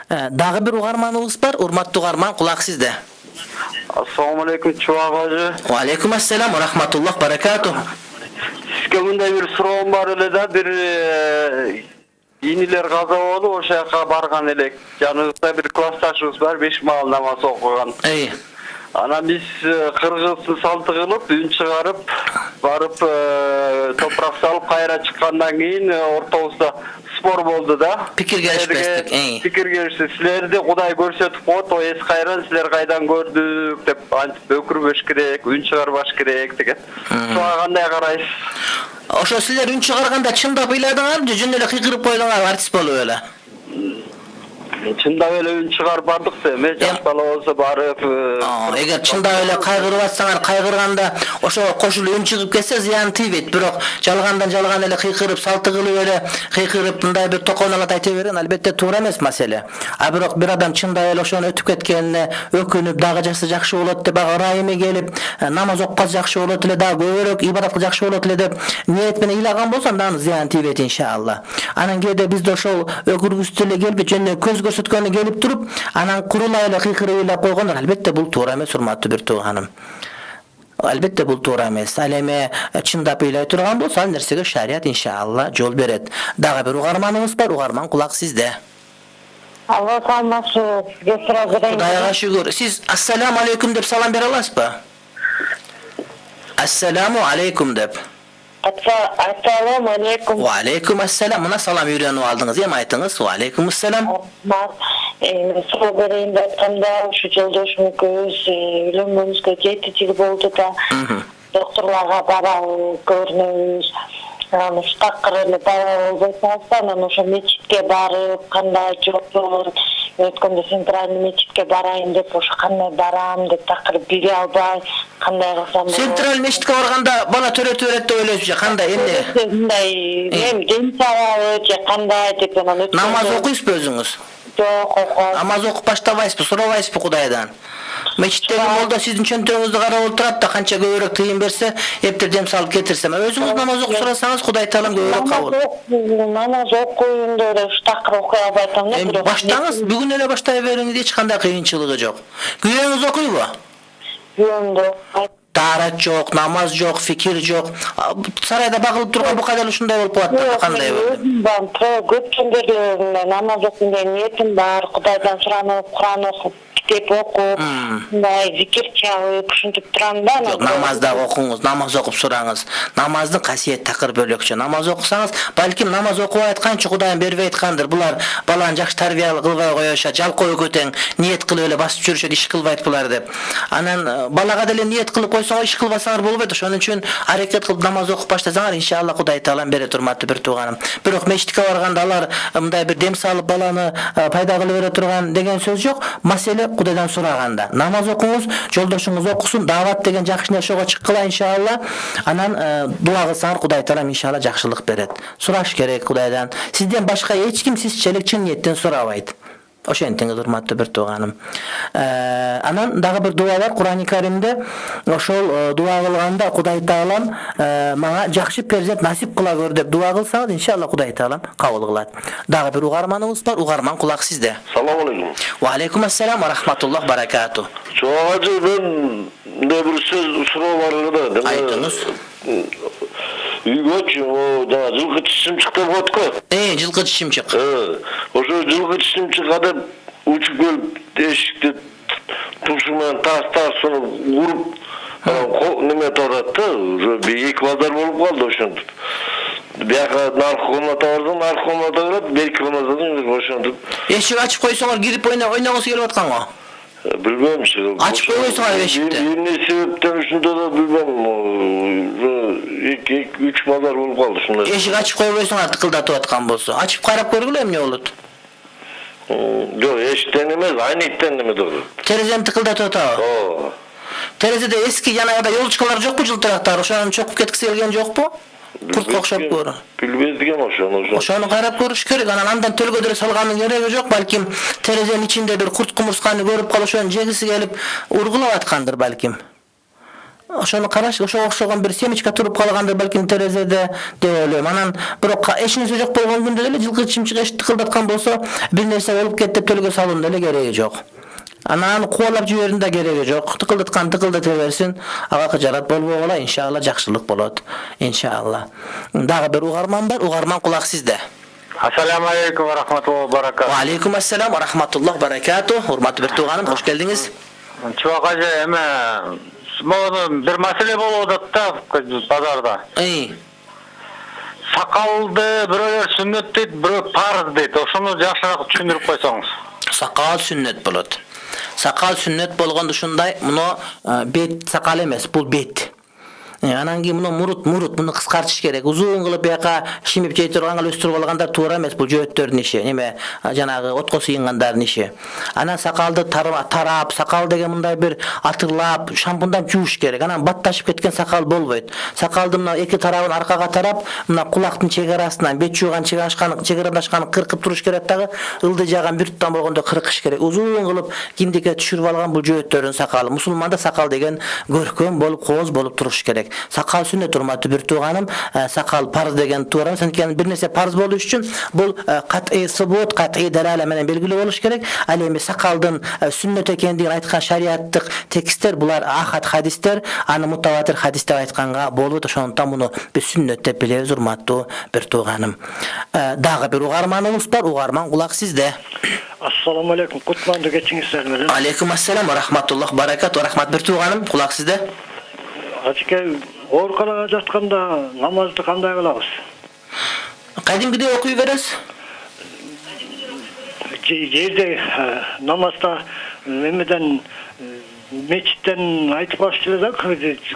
Дагы бир угарманыбыз бар, урматтуу угарман, кулак сизде. Assalamu alaikum Чубак ажы. Wa aleykum assalam wa rahmatullah barakatuh. Сизге мындай бир суроом бар эле да, бир İniler gaza oldu, o şaka bargan elek. Yanımızda bir klastaşımız var, 5 mal namaz okuyan. İyi. Ana biz Kırgız'ı saltı kılıp, ün çıkarıp, varıp toprak salıp kayra çıkandan keyin ortamızda spor boldu da. Pikir gelişmestik, iyi. Pikir gelişti. Sizleri de Kuday görsetip koydu, o es kayran sizler kaydan gördük, dep bökür beş kerek, ün çıkar baş kerek, degen. Soğa kanday karayız. Oşo sizler ün çıkarganda çındap iladыңар, жүзүн эле кыйкырып койдуңар, артист болуп эле. Чында эле ün çıkar bardık deme, жаш бала болсо барып. Эгер чында эле кайгырып атсаңар, кайгырганда ошо кошулуп ün чыгып кетсе зыян тийбейт, бирок жалган эле кыйкырып, салты кылып эле кыйкырып мындай бир токоналат айта берген албетте туура эмес маселе. А бирок бир адам чында эле ошону өтүп кеткенине өкүнүп, дагы жакшы болот деп ырайымы келип, намаз оккан жакшы болот эле, дагы көбүрөөк ибадат жакшы болот эле деп ниет менен ыйлаган болсо, анда зыян тийбейт иншалла. Анан кээде бизде ошол өкүргүстү эле келип, жөнү көз көрсөткөнү келип туруп, анан курулай эле кыйкырып ыйлап койгондор, албетте бул туура эмес, урматтуу бир тууганым. Albatta bu to'g'ri emas. Aleme chindap o'ylay turgan bo'lsa, al narsaga shariat inshaalloh yo'l beradi. Dag'i bir ugarmanimiz bor, ugarman quloq sizda. Allo, salomsiz. Sizga so'rab berayin. Xudoga shukr. Siz assalomu alaykum deb salom bera olasizmi? Assalomu alaykum deb. Assalomu alaykum. Va alaykum assalom. Mana salom o'rganib oldingiz, ham aytingiz. Va alaykum assalom. So'rab berayin aytganda, shu joldoshim ko'z uylanmamizga 7 yil bo'ldi da. Doktorlarga boramiz, ko'ramiz. Shu taqdirni bajarib, o'sha mechitga borib, qanday javob aytganda sentralniy mechitga borayin deb, o'sha qanday boram deb taqdirib bera olmay, qanday qilsam bo'ladi. Sentral mechitga borganda bola to'rata deb o'ylaysiz, qanday endi? Bunday, men densavol, qanday deb namoz o'qiysizmi o'zingiz? Yo'q, o'qiyman. Namoz o'qib boshlaysizmi, so'raysiz Xudodan? Mechitdagi molda sizning cho'ntog'ingizga qarab o'tiradi da, qancha ko'proq tiyin bersa, eptir dem solib ketirsa, o'zingiz namoz o'qib so'rasangiz, Xudo taolam ko'proq qabul. Namoz o'qiyinda shu taqdir o'qiy olmayman. Endi boshlangiz, bugun ele boshlayvering, hech qanday qiyinchiligi yo'q. Kuyingiz o'qiymi? Yo'q. taharat yok, namaz yok, fikir yok. Sarayda bakılıp durgan bu kadar uşunday bolup kalat. Kanday boldu? Ben көп күндөрү намаз окуган ниетим бар. Кудайдан суранып, Кур'ан окуп, китеп окуп, зикир чалып, ушинтип турам да. Yok, namazda okuyunuz, namaz okup sorağınız. Namazın kasiyet takır bölükçü. Namaz okusanız, balkim namaz okup aytkançı Kudayın berbe aytkandır. Bular balan jakşı tarbiyalı kılbay koyuşa, jal koyu köten, niyet kılıp öyle basıp çürüşe, iş kılbayt bular dep. Anan balaga dele niyet kılıp koysanız, iş kılbasanlar bolbaydı. Şonun için hareket kılıp namaz okup başlasanlar, inşallah Kuday Taalam bere turmatı bir tuğanım. Birok meştike varganda alar, mınday bir dem salıp balanı payda kılıp öyle turgan degen söz yok. Masele Kudaydan soraganda. Namaz okuyunuz, joldoşunuz okusun, davat degen jakşı neşoga çıkkıla inşallah. Anan dua kılsanlar Kuday Taalam inşallah jakşılık beret. Suraş gerek Kudaydan. Sizden başka hiç kim siz çelikçin niyetten sorabaydı. Oşo entеңiz урматтуу bir туганым. Анан дагы bir дуа бар Кур'ан-ы Каримде. Ошол дуа кылганда Кудай Таалам мага жакшы перзент насип кыла көр деп дуа кылсаңыз, иншалла Кудай Таалам кабыл кылат. Дагы bir угарманыңыз бар, угарман кулак sizde. Салам алейкум. Ва алейкум ассалам ва рахматуллах баракату. Çoğacı ben ne bir söz suroo бар da. Айтыңыз. Үйгөчү o da жылкы чишим чыкты болот го. Жылкы чишимчик. Ошо жылкы чишимчик адып учуп келип эшикти тушумен тас сону уруп неме турат да. Уже эки базар болуп калды ошентип. Бияка наркы комната бардым, наркы комната барат, берки комнатадан ошентип. Эшик ачып койсоңор кирип ойногуңуз келип аткан го. Bilmem işte. Açık koyuyorsunuz eşikte. Bir sebepten üstünde de bilmem. 3 pazar olup kaldı şunlar. Eşik açıp koyuyorsunuz tıkıldatıp atkan bolsa. Açıp karap görgülü ne olur? Yok eşikten demez, aynı itten demez doğru. Terezeni tıkıldatıp atıyor. Terezede eski yanada yol çıkalar yok mu жылтырактар? Ошонун чокуп кеткиси келген жок му? Куртка окшоп көрү. Билбездик эми ошону. Ошону карап көрүш керек. Андан төлгөдөрө салганын кереги жок. Балким терезенин ичинде bir курт кумурсканы көрүп калып ошонун жегиси келип ургулап аткандыр балким. Ошону караш, ошого окшогон bir семечка туруп калгандыр балким терезеде деп ойлойм. Анан бирок эчинеси жок болгон күндө эле жылкы чимчик эшик тыкылдаткан болсо, бир нерсе болуп кетти деп төлгө салуунун эле кереги жок. Анан кубалап жиберүүнүн да кереги жок. Тыкылдаткан тыкылдата берсин. Ага кыжарат болбогула, иншалла жакшылык болот. Иншалла. Дагы bir угарман бар, угарман кулак sizde. Assalamu alaikum wa rahmatullahi wa barakatuh. Wa alaikum assalam wa rahmatullahi wa barakatuh. Hurmatly bir tuğanım, hoş geldiniz. Чубакажы эме могу бир маселе болуп атат да базарда. Сакалды бирөөлөр сүннөт дейт, бирөө парыз дейт. Ошону жакшыраак түшүндүрүп койсоңуз. Sakal sünnet bolot. Sakal sünnet bolganda ушундай, муну бет сакал эмес, бул бет. Анан кийин муну муну кыскартыш керек. Узун кылып бияка шимип жей турганга өстүрүп алгандар туура эмес, бул жөөттөрдүн иши. Неме жанагы отко сыйынгандардын иши. Анан сакалды тарап, сакал деген мындай бир атырлап, шампундап жууш керек. Анан батташып кеткен сакал болбойт. Сакалды мына эки тарабын аркага тарап, мына кулактын чегарасынан бет жууган чегарандашканы кыркып туруш керек дагы, ылды жаган бир туттан болгондо кыркыш керек. Узун кылып киндикке түшүрүп алган бул жөөттөрдүн сакалы. Мусулманда сакал деген көркөм болуп, кооз болуп туруш керек. Sakal sünnet urmatı bir tuğanım, sakal parz degen tuğanım, sen kendi bir nese parz boluş için bu kat'i subut, kat'i delale menen belgili oluş gerek. Alemi sakaldın sünnete kendin aytkan şariattık tekstler, bular ahad hadisler, anı mutavatir hadisler aytkanga bolu da şondan bunu bir sünnette bileriz urmatı bir tuğanım. Dağı bir ugarmanımız var, ugarman kulak sizde. Assalamu alaikum, kutmandı geçinizler mi? Aleyküm assalam ve rahmatullah, barakat ve rahmat bir tuğanım, kulak sizde. Açıkça orkalağa jatkanda namazды kандай kılabız? Kadimgide okuyu veririz. Yerde namazda memeden meçitten aytıp başlıyorlar da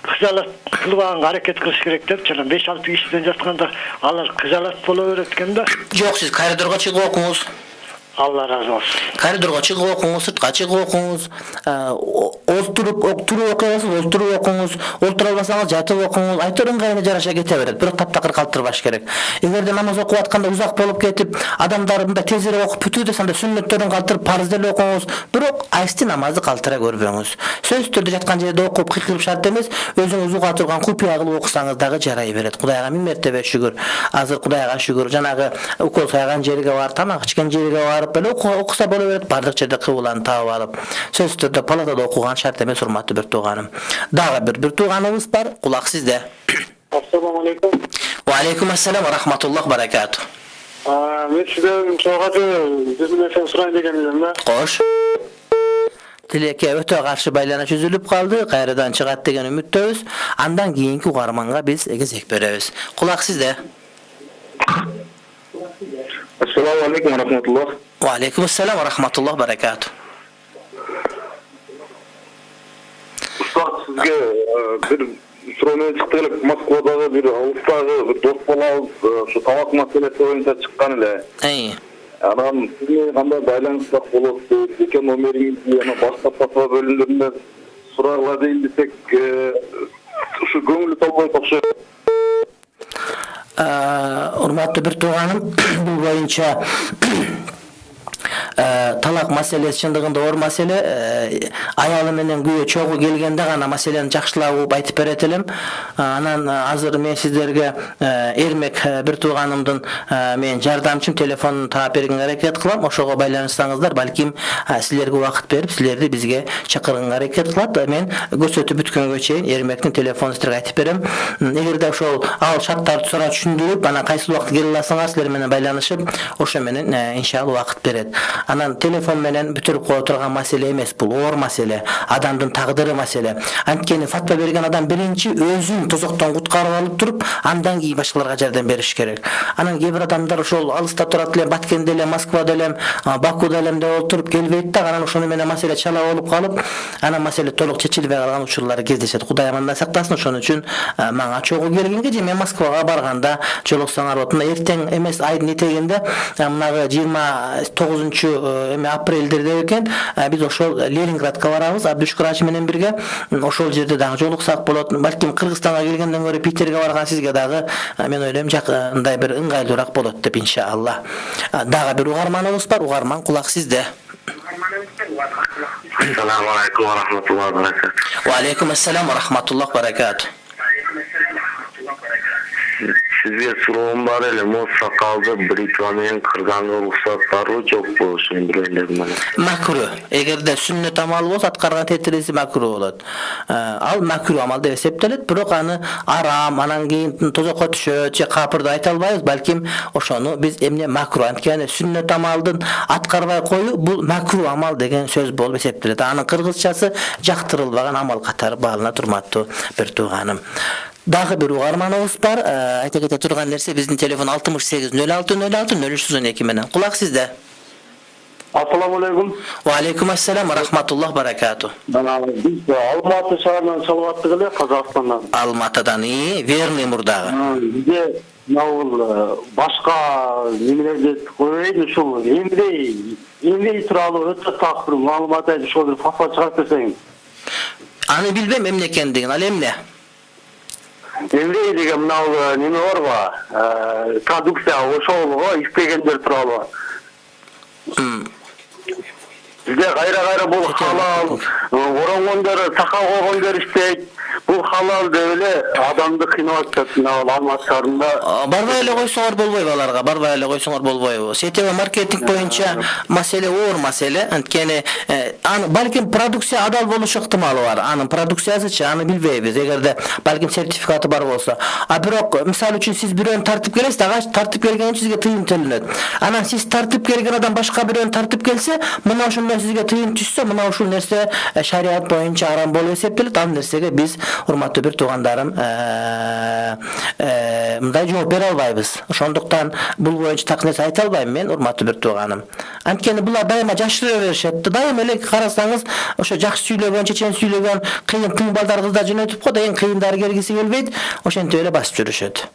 kızalat kılıvan hareket kılış gerek dep çalan 5-6 kişiden jatkanda alır kızalat boluveretken de. Yok, siz koridorga çıkıp okuyunuz. Allah razı olsun. Koridorga çıkıp okuyunuz, sırtqa çıkıp okuyunuz. Oturup okuyasınız, oturup okuyunuz. Otura almasanız jatıp okuyunuz. Aytırın gayına jarasha kete beret. Bir taptakır kaltırbaş gerek. Egerde namaz okup atkanda uzak bolup ketip, adamlar mında tezire okup бүтүү desem de sünnetlerin kaltırıp parzderle okuyunuz. Birok aysti namazı kaltıra görбөңүз. Söz türdü jatkan jerde okup kıkırıp şart emes, özüňiz uga turgan kupiya kılıp okusanız dagı jarayı beret. Kudayga min mertebe şükür. Azır Kudayga şükür. Janagı ukol saygan jeriga var, tamak içken jeriga var. барып эле окуса боло берет, бардык жерде кыбыланы таап алып. Сөзсүз түрдө палатада окуган шарт эмес, урматтуу бир тууганым. Дагы бир тууганыбыз бар, кулак сизде. Ассаламу алейкум. Ва алейкум ассалам ва рахматуллах баракату. Мен сизден чогаты бир нерсе сурайын деген элем да. Кош. Тилекке өтө каршы байланыш үзүлүп калды. Кайрадан чыгат деген үмүттөбүз. Андан кийинки угарманга биз кезек беребиз. Кулак сизде. Ассаламу алейкум ва рахматуллах. Ва алейкум ассалам ва рахматуллах баракату. Устат, сизге бир суроону чыкты эле. Москвадагы бир алыстагы бир дос балабыз ушу тамак маселеси боюнча чыккан эле. Анан сизге кандай байланыштар болот? Экен номериңизди ана башка сапа бөлүмдөрүндө сурагыла дейин десек, ушу көңүлү толбойт окшойт. Урматтуу бир тууганым, бул боюнча талак маселеси чындыгында оор маселе. Аялы менен күйөө чогуу келгенде гана маселени жакшылап угуп айтып берет элем. Анан азыр мен сиздерге Эрмек бир тууганымдын мен жардамчым телефонун таап бергенге аракет кылам. Ошого байланышсаңыздар, балким силерге убакыт берип, силерди бизге чакырганга аракет кылат. Мен көрсөтүп бүткөнгө чейин Эрмектин телефонун силерге айтып берем. Эгерде ошол ал шарттарды сурап түшүндүрүп, анан кайсы убакыт келе аласыңар, силер менен байланышып, ошо менен иншалла убакыт берет. Анан телефон менен бүтүрүп кое турган маселе эмес, бул оор маселе, адамдын тагдыры маселе. Анткени фатва берген адам биринчи өзүн тозоктон куткарып алып туруп, андан кийин башкаларга жардам бериш керек. Анан кээ бир адамдар ошол алыста турат эле, Баткенде эле, Москвада эле, Бакуда эле деп отуруп келбейт да, анан ошону менен маселе чала болуп калып, анан маселе толук чечилбей калган учурлар кездешет. Кудай аманда сактасын. Ошон үчүн мага чогуу келгенге же мен Москвага барганда жолуксаңар болот. Эртең эмес, айдын этегинде, мынагы 29 апрелдерде экен, биз ошол Ленинградка барабыз, Абдушкур Ачи менен бирге. Ошол жерде дагы жолуксак болот. Балким Кыргызстанга келгенден көрө Питерге барган сизге дагы мен ойлойм жакындай бир ыңгайлуураак болот деп иншалла. Дагы бир угарманыбыз бар, угарман, кулак сизде. Ассаламу алейкум ва рахматуллахи ва баракату. Ва алейкум ассалам ва рахматуллах баракату. Сизге суроом бар эле, моз сакалды бритва менен кырганга уруксат барбы жокпу, ошону билгендер менен. Макру. Эгерде сүннөт амал болсо аткарган тетиреси макру болот. Ал макру амал деп эсептелет, бирок аны арам, анан кийин тозокко түшөт же капырды айта албайбыз, балким ошону биз эмне макру, анткени сүннөт амалдын аткарбай коюу бул макру амал деген сөз болуп эсептелет. Анын кыргызчасы жактырылбаган амал катары бааланат, урматтуу бир тууганым. Дагы бир угарманыбыз бар. Айта кете турган нерсе, биздин телефон 68 06 06 0312 менен. Кулак сизде. Ассаламу алейкум. Ва алейкум ассалам ва рахматуллах баракату. Биз Алматы шаарынан саламаттык эле, Казакстандан. Алматыдан верный мурдагы. Бизде бул башка немелерди коюйт, ушул эмне тууралуу өтө так бир маалымат айтып, ошол бир фатва чыгарып берсең. Аны билбем эмне экендигин, ал эмне? Эмне деген мынау неме барбы? Продукция ошолго иштегендер тууралуу. Бизде кайра бул халал, оронгондор, сакал койгондор иштейт. Бул халал деп эле адамды кыйнап атат, Алматы шаарында. Барбай эле койсоңор болбойбу аларга, барбай эле койсоңор болбойбу. Сетеме маркетинг боюнча маселе оор маселе, анткени аны балким продукция адал болушу ыктымалы бар. Анын продукциясычы аны билбейбиз, эгерде балким сертификаты бар болсо. Бирок мисалы үчүн сиз бирөөнү тартып келесиз, ага тартып келген үчүн сизге тыйым төлөнөт. Анан сиз тартып келген адам башка бирөөнү тартып келсе, мына ошондой сизге тыйым түшсө, мына ушул нерсе шарият боюнча арам болуп эсептелет. Ал нерсеге биз, урматтуу бир туугандарым, мындай жооп бере албайбыз. Ошондуктан бул боюнча так нерсе айта албайм мен, урматтуу бир тууганым. Анткени булар дайыма жашыра беришет. Дайыма эле карасаңыз, ошо жакшы сүйлөгөн, чечен сүйлөгөн кыйын тың балдар кыздар жөнөтүп койду, эң кыйындары келгиси келбейт, ошентип эле басып жүрүшөт.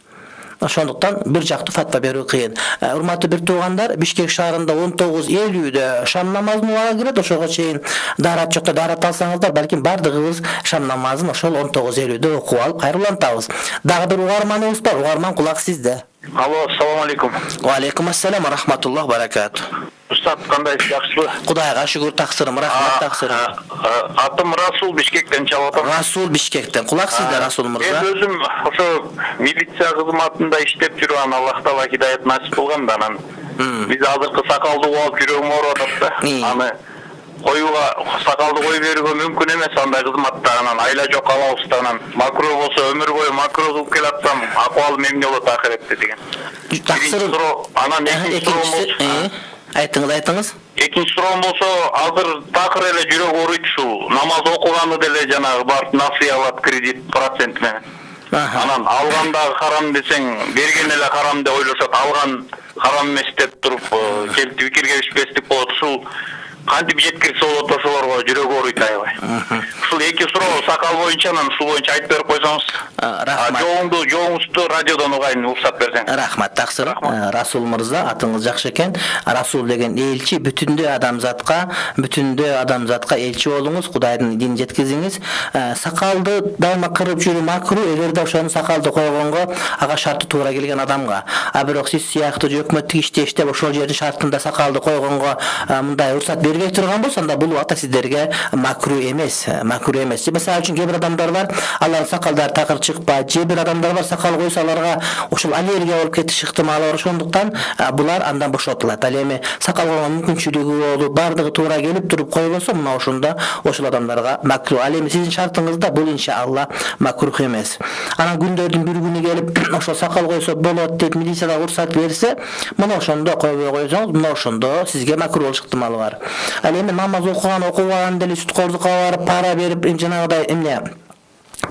Ошондуктан бир жактуу фатва берүү кыйын. Урматтуу бир туугандар, Бишкек шаарында 19:50 шам намазын убага кирет. Ошого чейин дарат жокто дарат алсаңыздар, балким бардыгыбыз шам намазын ошол 19:50 окуп алып кайрылантабыз. Дагы бир угарманыбыз бар. Угарман, кулак сизде. Алло, ассаламу алейкум. Ва алейкум ассалам ва рахматуллах баракату. Устат, кандайсыз, жакшыбы? Кудайга шүгүр, таксырым, рахмат, таксырым. Атым Расул, Бишкектен чалып атам. Расул, Бишкектен. Кулак сизде, Расул мырза. Мен өзүм ошо милиция кызматында иштеп жүрөм, Аллах Таала хидаят насип кылган да, анан Биз азыркы сакалды кууп жүрөгүм ооруп атат да. Аны коюга сакалды коюп берүүгө мүмкүн эмес андай кызматта. Анан айла жок калабыз да. Анан макро болсо өмүр бою макро кылып келатсам, акыбалым эмне болот ахиретте деген. Таксыр. Анан экинчиси Айтыңыз. Экинчи суроом болсо, азыр такыр эле жүрөк ооруйт ушул. Намаз окуганы деле жанагы барып насыя алат кредит процент менен. Анан алгандагы харам десең, берген эле харам деп ойлошот. Алган харам эмес деп туруп, келип пикирге түшпестик болот. Ушул кантип жеткирсе болот ошолорго жүрөк ооруйт аябай. Ушул эки суроо сакал боюнча, анан ушул боюнча айтып берип койсоңуз. Рахмат. Жоңуңузду радиодон угайын уруксат берсең. Рахмат, таксыр. Расул мырза, атыңыз жакшы экен. Расул деген элчи, бүтүндө адамзатка элчи болуңуз, Кудайдын динин жеткизиңиз. Сакалды дайыма кырып жүрүү макру, эгерде ошону сакалды койгонго ага шарты туура келген адамга. А бирок сиз сыяктуу өкмөттүк иште иштеп ошол жердин шартында сакалды койгонго мындай уруксат бербей турган болсо, анда бул ата сиздерге макру эмес. Мисалы үчүн кээ бир адамдар бар, алардын сакалдары такыр чыкпайт. Же бир адамдар бар, сакал койсо аларга ошол аллергия болуп кетиш ыктымалы бар. Ошондуктан булар андан бошотулат. Ал эми сакал койгонго мүмкүнчүлүгү болуп, бардыгы туура келип туруп койбосо, мына ошондо ошол адамдарга макру. Ал эми сиздин шартыңызда бул иншалла макрух эмес. Анан күндөрдүн бир күнү келип ошол сакал койсо болот деп милицияда уруксат берсе, мына ошондо койбой койсоңуз, мына ошондо сизге макрух болуш ыктымалы бар. Ал эми намаз окуган деле сүткордукка барып пара берип жанагыдай эмне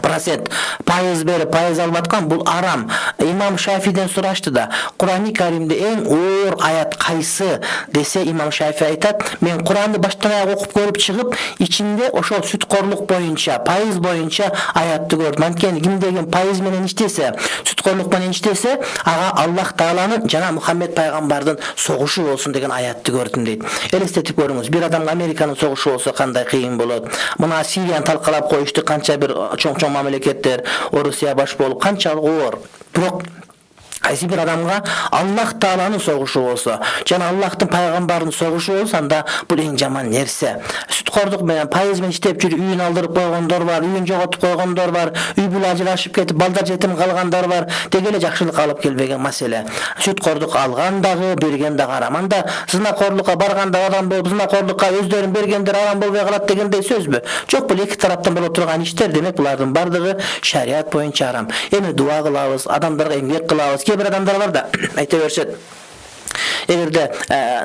процент пайыз берип пайыз алып аткан, бул арам. Имам Шафиден сурашты да, Кур'ани Каримде эң оор аят кайсы десе, Имам Шафи айтат, мен Кур'анды баштан аяк окуп көрүп чыгып, ичинде ошол сүткорлук боюнча, пайыз боюнча аятты көрдүм. Анткени кимдеген пайыз менен иштесе, сүткорлук менен иштесе, ага Аллах Тааланын жана Мухаммед пайгамбардын согушу болсун деген аятты көрдүм дейт. Элестетип көрүңүз, бир адамга Американын согушу болсо кандай кыйын болот. Мына Сирияны талкалап коюшту канча бир чоң мамлекеттер, Орусия баш болуп канчалык оор. Бирок кайсы бир адамга Аллах Тааланын согушу болсо, жана Аллахтын пайгамбарынын согушу болсо, анда бул эң жаман нерсе. Сүткордук менен пайыз менен иштеп жүрүп үйүн алдырып койгондор бар, үйүн жоготуп койгондор бар, үй бүлө ажырашып кетип балдар жетим калгандар бар. Деги эле жакшылык алып келбеген маселе. Сүткордук алган дагы, берген дагы арам. Анда зынакорлукка барганда адам болуп, зынакорлукка өздөрүн бергендер арам болбой калат дегендей сөзбү? Жок, бул эки тараптан боло турган иштер, демек булардын бардыгы шарият боюнча арам. Эми дуа кылабыз, адамдарга эмгек кылабыз. Бир адамдар бар да айта беришет, эгерде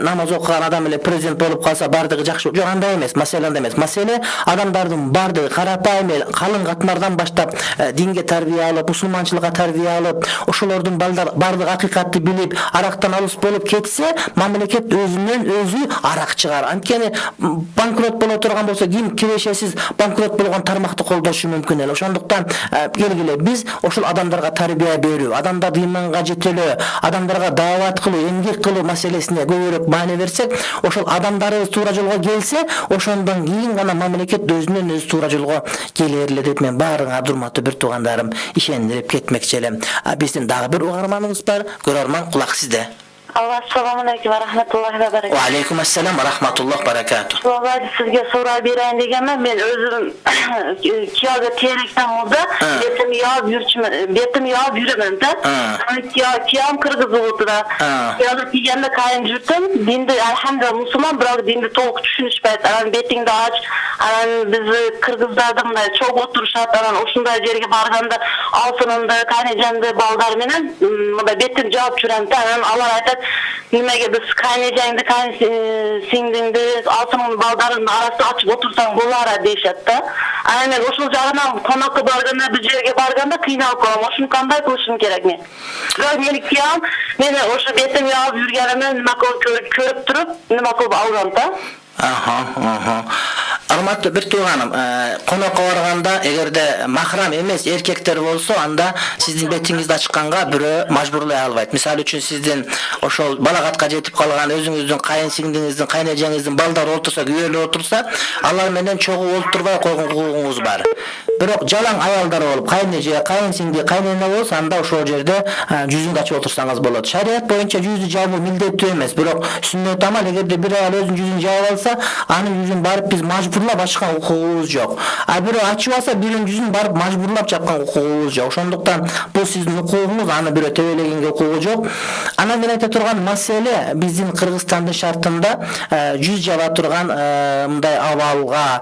намаз окуган адам эле президент болуп калса бардыгы жакшы. Жок, андай эмес, маселе андай эмес. Маселе адамдардын бардыгы карапайым эл, калың катмардан баштап динге тарбия алып, мусулманчылыкка тарбия алып, ошолордун бардыгы акыйкатты билип, арактан алыс болуп кетсе, мамлекет өзүнөн өзү арак чыгар. Анткени банкрот боло турган болсо, ким кирешесиз банкрот болгон тармакты колдошу мүмкүн эле. Ошондуктан келгиле биз ошол адамдарга тарбия берүү, адамдарды иманга жетелөө, адамдарга даават кылуу, эмгек кылуу маселесине көбүрөөк маани берсек, ошол адамдарыбыз туура жолго келсе, ошондон кийин гана мамлекет өзүнөн өзү туура жолго келер эле деп мен баарыңа урматтуу бир туугандарым ишендирип кетмекчи элем. Биздин дагы бир угарманыбыз бар. Көрөрман, кулак сизде. Assalamu alaikum wa rahmatullahi wa barakatuh. Wa alaikum assalam wa rahmatullahi wa barakatuh. Sizge soru bereyim degeme, men özüm kiyaga terekten oldu. Betim yağ yürümem de. Kiyam kırgız oldu da. Kiyaga tiyende kayın jürtüm. Dinde elhamdülillah Müslüman, bırak dinde toluk düşünüşpeyt. Betinde aç. Bizi Kırgızlardan çok oturuşat. Oşunda jerge barganda altınında, kaynayacağında baldar menen. Betim cevap çüremde. Allah aytat, nimege biz kaynayacağında, singdinde altının baldarının arası açıp otursan bulara deyişet da. Aynen oşul jagынан konakka barganda, bir jerge barganda kıynalıp kolam. Oşunu kanday kılışım gerek mi? Biraz melik kıyam, meni oşu betim yağıp yürgenime nima körüp durup, nima kılıp algan da. Арматтуу бир тууганым, конокко барганда эгерде махрам эмес эркектер болсо, анда сиздин бетиңизди ачканга бирөө мажбурлай албайт. Мисалы үчүн сиздин ошол балагатка жетип калган өзүңүздүн кайын сиңдиңиздин, кайнэжеңиздин балдары отурса, күйөөлөр отурса, алар менен чогуу олтурбай койгон укугуңуз бар. Бирок жалаң аялдар болуп, кайнеже, кайынсиңди, кайнене болсо анда ошол жерде жүзүн ачып отурсаңыз болот. Шарият боюнча жүздү жабуу милдеттүү эмес, бирок сүннөт амал эгерде бир аял өзүнүн жүзүн жаап алса, анын жүзүн барып биз мажбурлап ачкан укугубуз жок. А бирөө ачып алса, бирөөнүн жүзүн барып мажбурлап чапкан укугубуз жок. Ошондуктан бул сиздин укугуңуз, аны бирөө тебелегенге укугу жок. Анан мен айта турган маселе биздин Кыргызстандын шартында жүз жаба турган мындай абалга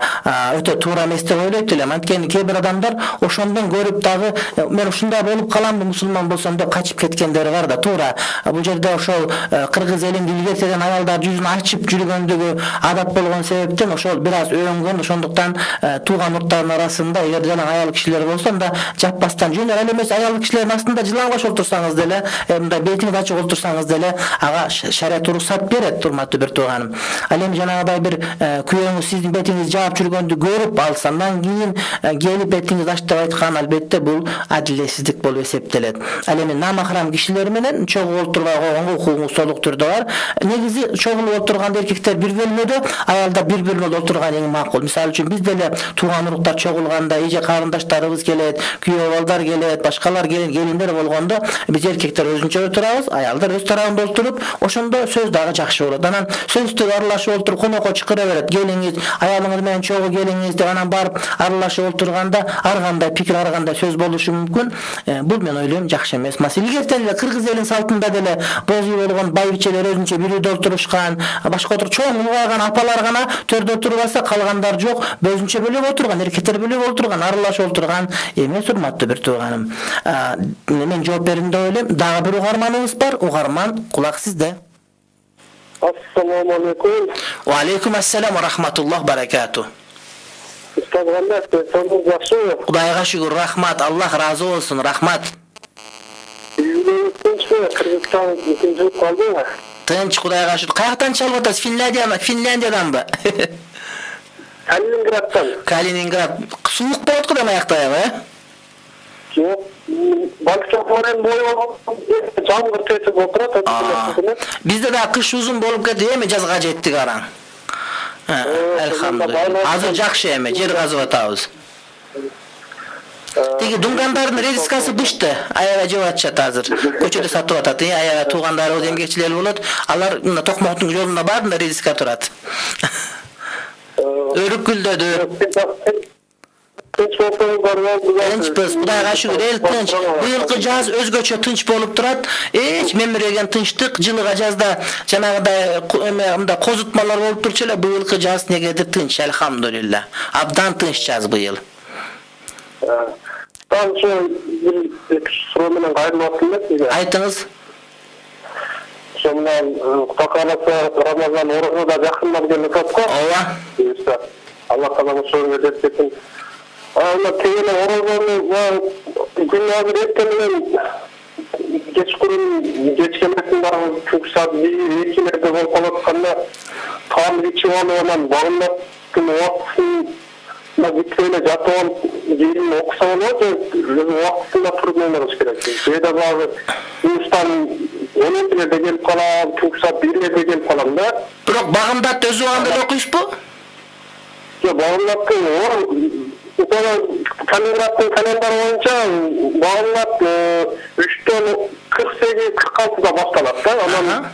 өтө туура эмес деп ойлойт элем. Анткени кээ бир адамдар ошондон көрүп дагы мен ушундай болуп каламды мусулман болсом деп качып кеткендери бар да. Туура бул жерде ошол кыргыз элинде илгертеден аялдар жүзүн ачып жүргөндүгү адат болгон себептен ошол бир аз өңгөн. Ошондуктан тууган урттардын арасында эгер жалаң аял кишилер болсо анда жаппастан жөнөр. Ал эмес аял кишилердин астында жылаңбаш отурсаңыз деле, мындай бетиңиз ачык отурсаңыз деле ага шарият уруксат берет, урматтуу бир тууганым. Ал эми жанагыдай бир күйөөңүз сиздин бетиңизди жаап жүргөндү көрүп алса, андан кийин келип бетиңизди ач деп айткан, албетте бул адилетсиздик болуп эсептелет. Ал эми намахрам кишилер менен чогуу отурбай койгонго укугуңуз толук түрдө бар. Негизи чогулуп отурганда эркектер бир бөлмөдө, аялдар бир бөлмөдө отурган эң макул. Мисалы үчүн биз деле тууган уруктар чогулганда, эже карындаштарыбыз келет, күйөө балдар келет, башкалар келиндер болгондо биз эркектер өзүнчө отурабыз, аялдар өз тарабында отуруп, ошондо сөз дагы жакшы болот. Анан сөздү аралашып отуруп конокко чакыра берет. Келиңиз, аялыңыз менен чогуу келиңиз деп анан барып аралашып отурганда ар кандай пикир, ар кандай сөз болушу мүмкүн. Бул мен ойлойм жакшы эмес. Маселе илгертен эле кыргыз элин салтында деле боз үй болгон байбичелер өзүнчө бир үйдө отурушкан, башка чоң улгайган апалар гана төрдө отуруп алса, калгандар жок, өзүнчө бөлөп отурган, эркектер бөлөп отурган, аралашып отурган эмес, урматтуу бир тууганым. Мен жооп бердим деп ойлойм. Дагы бир угарманыбыз бар. Угарман, кулак сизде. Ассаламу алейкум. Ва алейкум ассалам ва рахматуллах баракату. Кудайга шүгүр, рахмат. Аллах разы болсун, рахмат. Тынч, кудайга шүгүр. Каяктан чалып атасыз? Финляндияданбы? Калининградтан. Калининград. Суук болот го аякта аябай, Жок. Балкчалардан бою жамгыр тесип отурат. Бизде да кыш узун болуп кетти, эми жазга жеттик араң. Элхамдулилlah. Азыр жакшы эми, жер казып атабыз. Тиги дунгандардын редискасы бышты, аябай жеп атышат азыр. Көчөдө сатып атат, аябай туугандарыбыз эмгекчилер болот. Алар токмоктун жолунда баарында редиска турат. Өрүп гүлдөдү. Тынчпыз, Кудайга шүгүр, эл тынч. Быйылкы жаз өзгөчө тынч болуп турат. Эч мемиреген тынчтык, жылыга жазда жанагыдай мындай козутмалар болуп турчу эле. Быйылкы жаз негедир тынч, элхамдулилlah. Абдан тынч жаз быйыл. Айтыңыз. Сондан какаласа Рамазан орозо да жакынлап келип атат го. Ооба. Алла таала ошону берсин. Ана тегеле орозону күнү эртеңден кечкенесин барып чүк саат 2-лерде болуп калатканда таам ичип алып анан багындап күн убактысына бүткөйлө жатып алып жерин окуса болот, убактысында туруп ойнош керек. Жеде багы Кыргызстан 12-лерде келип калам, чүк саат 1-лерде келип калам да. Бирок багындатты өз убагында окуйсузбу? Жок, багындатты Калининградтын календары боюнча багындап 3-төн 48-46-да башталат да, анан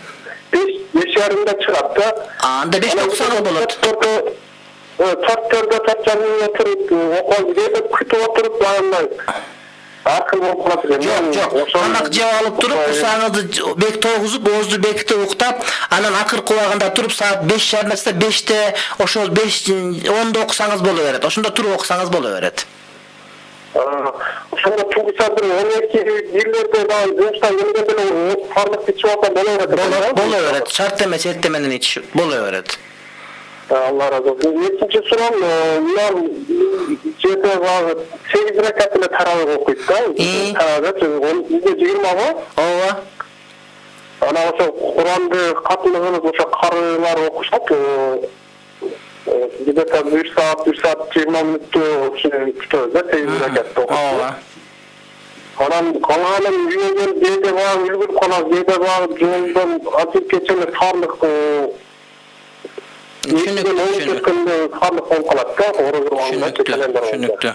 5:30-да чыгат да. Анда 5-те окусаңыз болот. 4-төрдө 4:30 туруп, окуп келип күтүп отуруп андай аркын болуп калат экен. Жок, тамак жеп алып туруп, усаңызды бек тогузуп, оозду бекитип уктап, анан акыркы убагында туруп саат 5:30-да 5-те, ошол 5:10-да окусаңыз боло берет. Ошондо туруп окусаңыз боло берет. Ошондо чугуса бир 12-1-лерде да жумуштан келгенде эле фарлык ичип алса боло берет. Боло берет. Шарт эмес, эртең менен ичиш боло берет. Allah razı olsun. Yetkinci sorum, bunlar şeyde var, 8 rekatıyla taravih okuyup da. Taravih, bizde 20 var. Ova. Ana oşa Kur'an'da katılığınız oşa karılar okuşak. Bizde tabi 1 saat 20 minuttu tutuyoruz da 8 rekatta okuyup. Ova. Anam kalanın üyeleri deyde var, ülgür konar deyde var, cümleden azıcık geçenler tarlık Düşünüktü.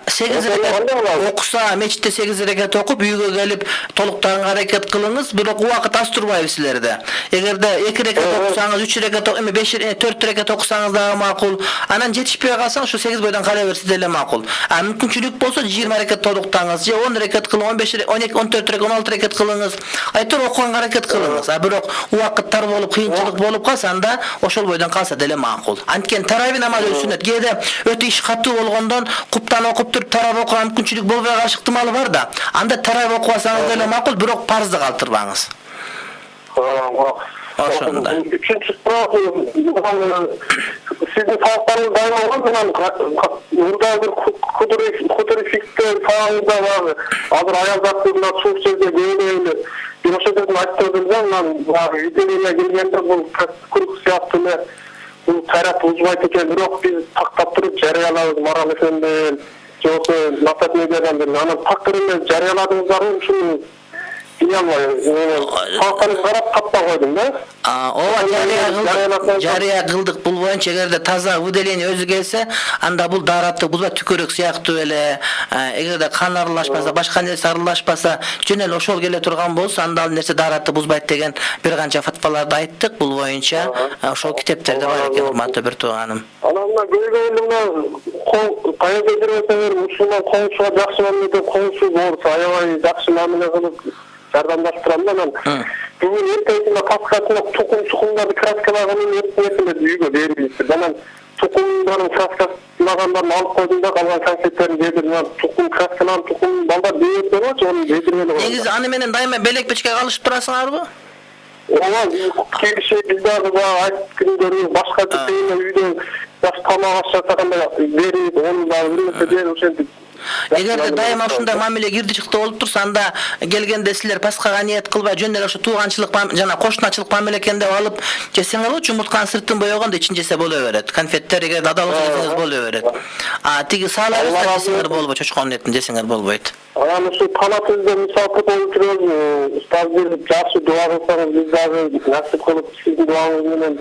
8 rekat okusa, mecitте 8 rekat okup uyga gelip toluktaganga hareket kılыңыз, бирок убакыт аз турбайбы силерде. Эгерде 2 rekat окусаңыз, 3 rekat, 5 4 rekat окусаңыз дагы макул. Анан жетишпей калсаң, şu 8 бойдон кала берсе деле макул. Мүмкүнчүлүк болсо 20 rekat толуктаңыз, же 10 rekat кылып, 15 12 14 rekat, 16 rekat кылыңыз. Айтор окуганга аракет кылыңыз. Бирок убакыттар болуп, кыйынчылык болуп калса, анда ошол бойдон калса деле макул. Анткени тарави намазы сүннөт. Кээде өтө иш катуу болгондон куптан окуп туруп тарав окуган мүмкүнчүлүк болбой калыш ыктымалы бар да. Анда тарав окубасаңыз деле макул, бирок парзды калтырбаңыз. Ошондой. Üçüncü sizin sağlıklarınız dayanamaz mı? Burada bir kudurifikler sağlığında var. Hazır ayazdaklığında çok sözde böyle bir o sözden açtırdığımda var. İdeliğine gelgende bu kuruk siyahtını bu taraf uzmayı teken yok. Biz taktap durup jarıyalarız Maral Efendi'nin yoksa Nasat Medya'dan bir anın takdirinde jarıyaladığınızların şunu Halkınız karap kapta koydum da. Жарыя кылдык бул боюнча эгерде таза выделение өзү келсе, анда бул дараттык бул түкөрөк сыяктуу эле, эгерде кан аралашпаса, башка нерсе аралашпаса, жөн эле ошол келе турган болсо, анда ал нерсе даратты бузбайт деген бир канча фатваларды айттык бул боюнча. Ошол китептерде бар экен, урматтуу бир тууганым. Анан көйгөйлүмө кайда жүрөсөңөр, мусулман коңшуга жакшы мамиле коңшу болсо, аябай жакшы мамиле кылып жардамдаштырамын анан. Бүгүн эртесинде паскасына тукум-тукумдарды краскалаганын эртесинде үйгө бербейсиз. Анан тукумдардын краскалагандарын алып койдум да, калган конфеттерин жедирдим. Тукум краскаланып, тукум балдар жеп болчу, аны жедирмели болду. Негизи аны менен дайыма белек печке калышып турасыңарбы? Ооба, келиши биздагы айт күндөрү башка үйдө жаш тамак аш жасаганда берип, onu дагы бирнеше жер ошентип. Эгерде дайыма ушундай мамиле кирди чыкты болуп турса, анда келгенде силер паскага ниет кылбай жөн эле ошо тууганчылык жана кошуначылык мамиле экен деп алып жесеңер болчу, жумуртканын сыртын боёгондо ичин жесе боло берет. Конфеттер эгерде адалык жесеңиз боло берет. Тиги саалабызда жесеңер болбойт, чочконун этин жесеңер болбойт. Анан ушу палатыбызда мисал болуп турат, устаз берип жакшы дуа кылсаңыз, биз дагы насип кылып сиздин дуаңыз менен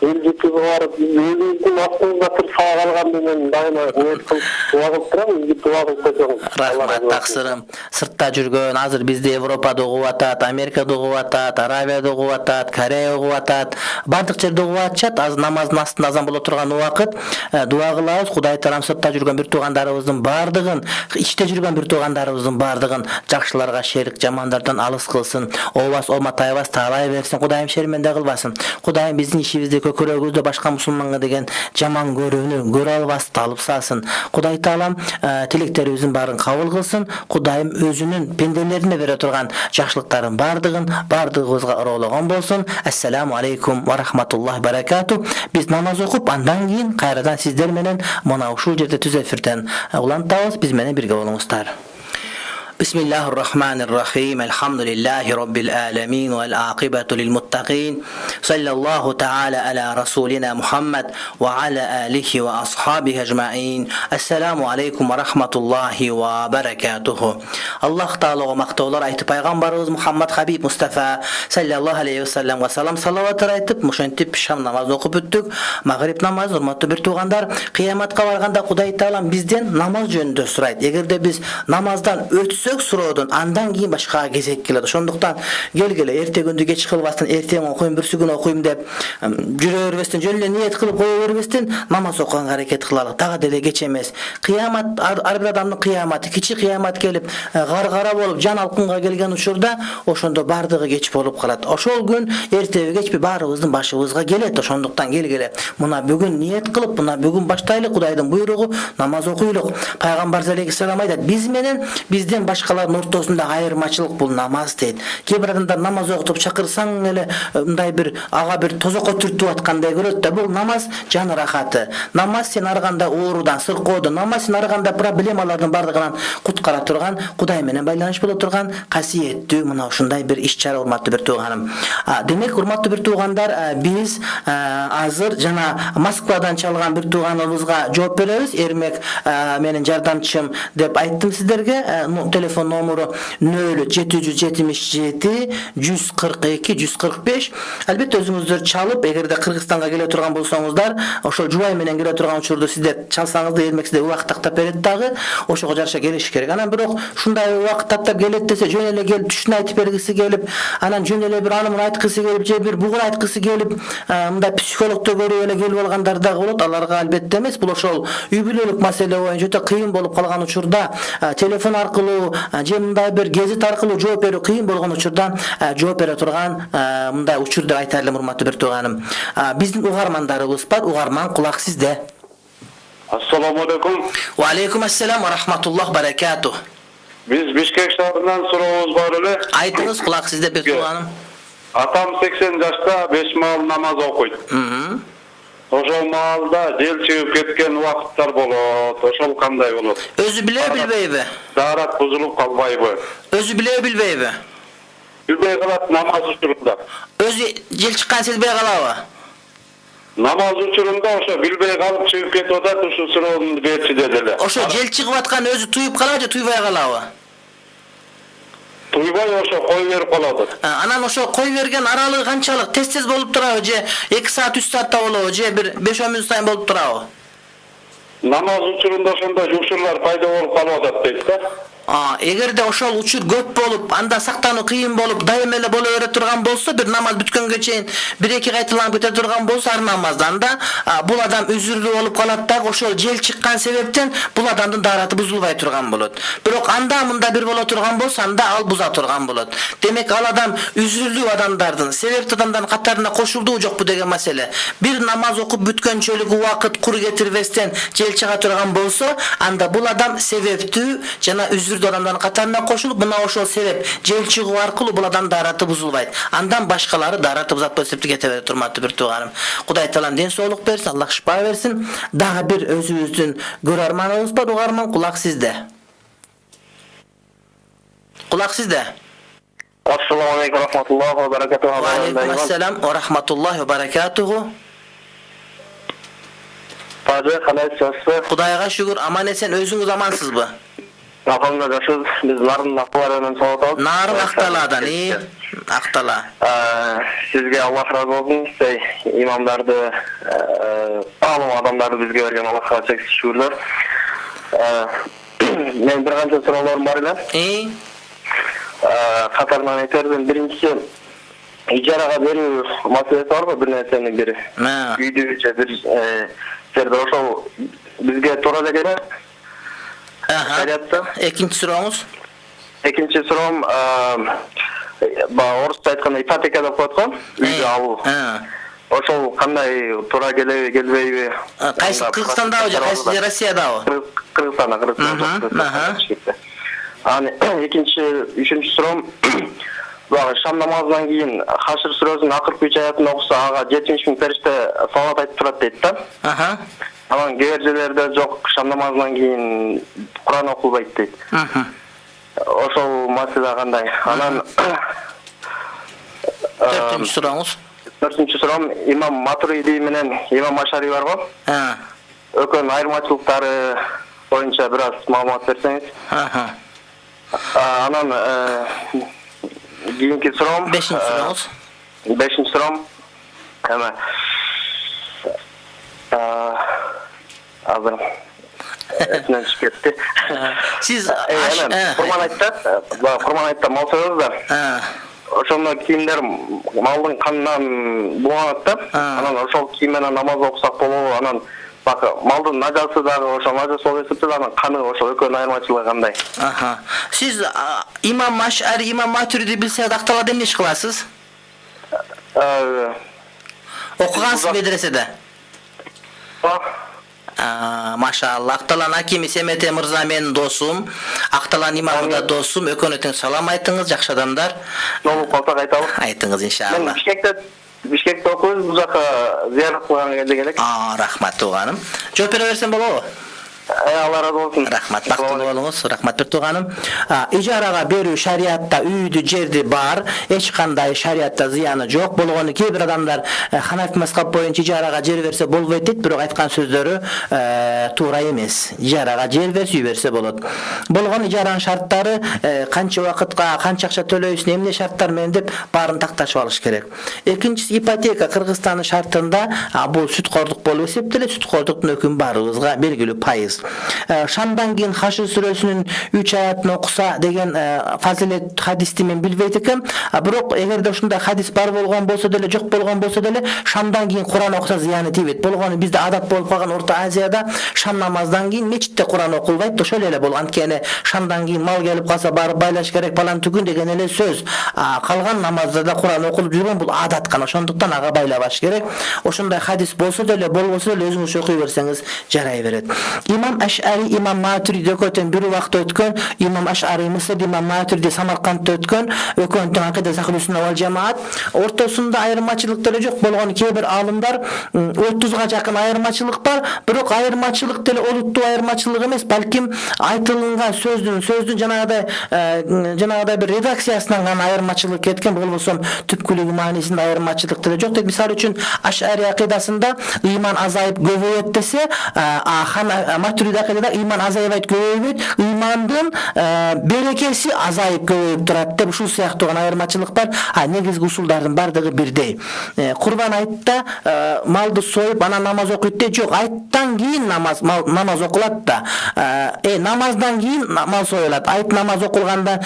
Elbette var, özümüzün aslında sağ kalgan dayına niyet kılıp dua kılıp turamız, bir dua kılıp koyalım. Rahmat, taksırım. Sırtta жүргөн, hazır bizde Европада угуп атат, Америкада угуп атат, Арабияда угуп атат, Корея угуп атат. Бардык жерде угуп атышат. Азыр намаздын астында азан боло турган убакыт дуа кылабыз. Кудай Таалам сыртта жүргөн бир туугандарыбыздын бардыгын, ичте жүргөн бир туугандарыбыздын бардыгын жакшыларга шерик, жамандардан алыс кылсын. Обас, оматайбас, таалай берсин. Кудайым шерменде кылбасын. Кудайым биздин ишибизди көрөгүздө башка мусулманга деген жаман көрүүнү көрө албасын, алып салсын. Кудай Таалам тилектерибиздин баарын кабыл кылсын. Кудайым өзүнүн пенделерине бере турган жакшылыктарын бардыгыбызга ыроологон болсун. Ассаламу алейкум ва рахматуллахи баракату. Биз намаз окуп, андан кийин кайрадан сиздер менен мына ушул жерде түз эфирден улантабыз. Биз менен бирге болуңуздар. بسم الله الرحمن الرحيم الحمد لله رب العالمين والعاقبة للمتقين صلى الله تعالى على رسولنا محمد وعلى آله وأصحابه أجمعين السلام عليكم ورحمة الله وبركاته الله تعالى ومقتولر aytып пайгамбарыбыз Muhammed Habib Mustafa sallallahu aleyhi ve sellem ve salam salavatlar aytып muşentip şam namazı okup öttük. Maghrib namazı hurmatlı bir tuğandar kıyamatqa barganda Kuday Taalam bizden namaz jönündө surayt. Egerde biz namazdan ötsök suroodun andan kийин башка кезек келет. Ошондуктан келгеле эрте күндү кеч кылбастан эртең окуйм, бүрсү күн окуйм деп жүрө бербестен, жөн эле ниет кылып кое бербестен намаз окуганга аракет кылалы. Тагы деле кеч эмес. Кыямат, ар бир адамдын кыяматы, кичи кыямат келип, гаргара болуп, жан алкынга келген учурда ошондо бардыгы кеч болуп калат. Ошол күн эртеби кечпи баарыбыздын башыбызга келет. Ошондуктан келгеле мына бүгүн ниет кылып, мына бүгүн баштайлы. Кудайдын буйругу намаз окуйлук. Пайгамбар алейхиссалам айтат, биз менен бизден башкалардын ортосунда айырмачылык бул намаз дейт. Кээ бир адамдар намаз окутуп чакырсаң эле мындай бир ага бир тозокко түртүп аткандай көрөт да, бул намаз жан рахаты. Намаз сен арганда оорудан, сыркоодон, намаз сен арганда проблемалардын бардыгынан куткара турган, Кудай менен байланыш боло турган касиеттүү мына ушундай бир иш-чара, урматтуу бир тууганым. Демек, урматтуу бир туугандар, биз азыр жана Москвадан чалган бир тууганыбызга жооп беребиз. Эрмек менин жардамчым деп айттым сиздерге. telefon номеру 0777 142 145. Албетте өзүңүздөр чалып, эгерде Кыргызстанга келе турган болсоңуздар, ошол жубай менен келе турган учурду сиздер чалсаңыз да элмексиде убакыт тактап берет дагы, ошого жараша келиш керек. Анан бирок ушундай убакыт тактап келет десе, жөн эле келип түшүн айтып бергиси келип, анан жөн эле бир анын айткысы келип, же бир бугур айткысы келип, мындай психологду көрүп эле келип алгандар дагы болот. Аларга албетте эмес, бул ошол үй бүлөлүк маселе боюнча өтө кыйын болуп калган учурда телефон аркылуу же мындай бир гезит аркылуу жооп берүү кыйын болгон учурдан жооп бере турган мындай учур деп айта элем, урматтуу бир тууганым. Биздин угармандарыбыз бар, угарман кулак сизде. Ассаламу алейкум. Ва алейкум ассалам ва рахматуллах баракату. Биз Бишкек шаарынан сурообуз бар эле. Айтыңыз, кулак сизде бир тууганым. Атам 80 жашта 5 маал намаз окуйт. Ошол маалда жел чыгып кеткен убакыттар болот. Ошол кандай болот? Өзү биле билбейби? Даарат бузулуп калбайбы? Өзү биле билбейби? Билбей калат намаз учурунда. Өзү жел чыккан сезбей калабы? Намаз учурунда ошо билбей калып чыгып кетип атат, ушу суроону берчи деди. Ошо жел чыгып аткан өзү туюп калабы же туйбай калабы? Туйбай ошо кой берип калат. Анан ошо кой берген аралыгы канчалык? Тез болуп турабы же 2 саат 3 саатта болобу же бир 5-10 мүнөт сайын болуп турабы? Намаз учурунда ошондой учурлар пайда болуп калып атат дейт да. Эгерде ошол учур көп болуп, анда сактануу кыйын болуп, дайым эле боло бере турган болсо, бир намаз бүткөнгө чейин 1-2 кайталанып кете турган болсо ар намазда, анда бул адам үзүрлүү болуп калат да, ошол жел чыккан себептен бул адамдын даараты бузулбай турган болот. Бирок анда мында бир боло турган болсо, анда ал буза турган болот. Демек ал адам үзүрлүү адамдардын, себептүү адамдардын катарына кошулдубу жокпу деген маселе. Бир намаз окуп бүткөнчөлүк убакыт кур кетирбестен жел чыга турган болсо, анда бул адам себептүү жана үзүрдүү адамдардын катарына кошулуп, мына ошол себеп жел чыгуу аркылуу бул адам даараты бузулбайт. Андан башкалары даараты бузатпай септи кете берет, урматтуу бир тууганым. Кудай таалам ден соолук берсин, Аллах шифа берсин. Дагы бир өзүбүздүн көрөрманыбыз бар, угарман, кулак сизде. Кулак сизде. Ассаламу алейкум ва рахматуллахи ва баракатуху. Ва алейкум ассалам ва рахматуллахи ва баракатуху. Тажы калайсыз? Кудайга шүгүр, аман эсен, өзүңүз амансызбы? Апамда жашыз, биз нарын акталарынан соотабыз. Нарын акталадан, актала. Сизге Аллах разы болсун, сей имамдарды, алым адамдарды бизге берген Аллахка чексиз шүгүрлөр. Мен бир канча суроолорум бар эле. Катарынан айтердим, биринчиси ижарага берүү маселеси барбы, бир нерсени бир үйдү же бир жерде ошол бизге туура эле келет. Экинчи сурооңуз? Экинчи суроом, орусча айтканда ипотека деп коет го, үйдү алуу. Ошол кандай туура келеби, келбейби? Кайсы Кыргызстандабы же кайсы Россиядабы? Кыргызстанда. Анан үчүнчү суроом, шам намазынан кийин Хашр сүрөсүнүн акыркы 3 аятын окуса, ага 70 000 периште салат айтып турат дейт да. Анан кээ бир жерлерде жок, шам намазынан кийин Куран окулбайт дейт. Ошол маселе кандай? Анан төртүнчү сурооңуз? Төртүнчү суроом, имам Матуриди менен имам Ашари бар го? Экөөнүн айырмачылыктары боюнча бир аз маалымат берсеңиз. Анан кийинки суроом, бешинчи сурооңуз? Бешинчи суроом, азыр эсимден чыгып кетти. Сиз Курман айтта мал союңуздар. Ошондо кийимдер малдын канынан булганат да. Анан ошол кийим менен намаз окусак болобу? Анан малдын нажасы дагы ошол нажас болуп эсептелет, анан каны ошол экөөнүн айырмачылыгы кандай? Сиз имам Ашари, имам Матуриди билсеңиз акталат эмне иш кыласыз? Окугансыз медреседе? Машалла, Акталан Акими Семете мырза менин досум, Акталан имамы да досум, экөөнү тең салам айтыңыз, жакшы адамдар. Болуп калсак айталы. Айтыңыз иншалла. Бишкекте окуйбуз, бул жака зыярат кылганга келдик элек. Рахмат тууганым. Жооп бере берсем болобу? Allah razı olsun. Rahmat, bактылуу болуңуз. Рахмат бир тууганым. Ижарага берүү шариатта үйдү, жерди бар, эч кандай шариатта зыяны жок. Болгону кээ бир адамдар Ханафи мазхаб боюнча ижарага жер берсе болбойт дейт, бирок айткан сөздөрү туура эмес. Ижарага жер берсе, үй берсе болот. Болгон ижаранын шарттары канча убакытка, канча акча төлөйсүң, эмне шарттар менен деп баарын такташып алыш керек. Экинчиси ипотека. Кыргызстандын шартында бул сүткордук болуп эсептелет. Сүткордуктун өкүмү баарыбызга белгилүү пайыз. Шамдан кийин Хашр сүрөсүнүн 3 аятын окуса деген фазилет хадисти мен билбейт экем. Бирок эгерде ушундай хадис бар болгон болсо деле, жок болгон болсо деле, шамдан кийин Куран окуса зыяны тийбейт. Болгону бизде адат болуп калган Орто Азияда шам намаздан кийин мечитте Куран окулбайт. Ошол эле болот. Анткени шамдан кийин мал келип калса барып байлаш керек балан түгүн деген эле сөз. Калган намазда Куран окулуп жүргөн бул адат гана. Ошондуктан ага байлабаш керек. Ошондой хадис болсо деле, болбосо деле өзүңүз окуй берсеңиз жарай берет. Имам Аш'ари, Имам Матуриди экөөтөн бир убакта өткөн. Имам Аш'ари Мисрде, Имам Матуриди Самаркандта өткөн. Экөөнүн акыйда Ахлу сүннат вал жамаат. Ортосунда айырмачылыктар жок. Болгону кээ бир алымдар 30га жакын айырмачылык бар. Бирок айырмачылык деле олуттуу айырмачылык эмес, балким айтылган сөздүн жанагыдай бир редакциясынан гана айырмачылык кеткен. Болбосо түпкүлүгү маанисинде айырмачылык деле жок. Мисалы үчүн Аш'ари акыйдасында ыйман азайып көбөйөт десе, Матуриди акыйдада ыйман азайбайт, көбөйбөйт, ыймандын берекеси азайып көбөйүп турат деп ушул сыяктуу айырмачылык бар. Негизги усулдардын бардыгы бирдей. Курбан айтта малды союп анан намаз окуйт де жок. Айттан кийин намаз окулат да. Намаздан кийин мал союлат. Айт намаз окулгандан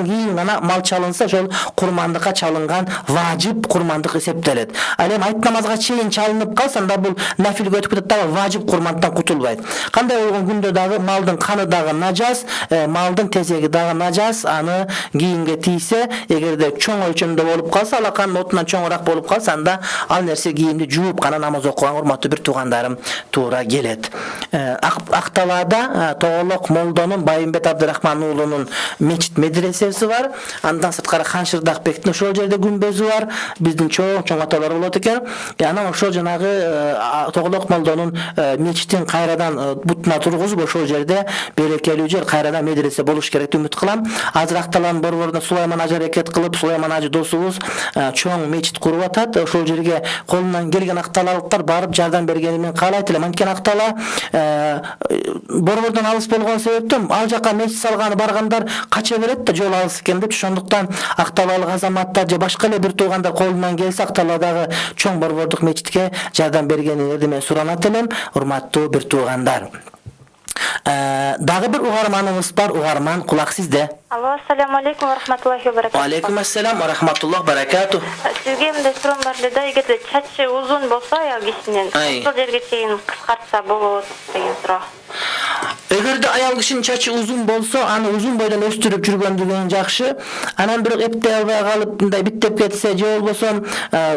кийин гана мал чалынса, ошол курмандыкка чалынган важип курмандык эсептелет. Ал эми айт намазга чейин чалынып калса, анда бул нафилге өтүп кетет дагы, важип курмандыктан кутулбайт. Кандай болгон күндө дагы малдын каны дагы нажас, малдын тезеги дагы нажас, аны кийинге тийсе, эгерде чоң өлчөмдө болуп калса, алаканын отунан чоңураак болуп калса, анда ал нерсе кийимди жууп гана намаз окуган урматтуу бир туугандарым туура келет. Акталаада Тоголок молдонун Байымбет Абдырахман уулунун мечит медресеси бар. Андан сырткары Ханшырдакбектин ошол жерде күмбөзү бар. Биздин чоң аталар болот экен. Анан ошол жанагы Тоголок молдонун мечитин кайрадан бутуна тургузуп, ошол жерде берекелүү жер, кайрадан медресе болуш керек деп үмүт кылам. Азыр Акталаанын борборунда Сулайман Ажы аракет кылып, Сулайман Ажы досубуз чоң мечит куруп атат. Ошол жерге колунан келген акталалыктар барып жардам бергенин мен каалайт элем. Анткени Актала борбордон алыс болгон себептен ал жака мечит салганы баргандар кача берет да, жол алыс экен деп. Ошондуктан Акталалык азаматтар же башка эле бир туугандар колунан келсе Акталадагы чоң борбордук мечитке жардам бергениңерди мен суранат элем, урматтуу бир туугандар. Дагы бир угарманыбыз бар. Угарман, кулак сизде. Алло, ассаламу алейкум ва рахматуллахи ва баракатух. Алейкум ассалам ва рахматуллах баракатух. Сизге мындай суроом бар эле да, эгерде чачы узун болсо аял кишинин ошол жерге чейин кыскартса болот деген суроо. Эгерде аял кишинин чачы узун болсо, аны узун бойдон өстүрүп жүргөндүгүн жакшы. Анан бирок эптей албай калып, мындай биттеп кетсе же болбосо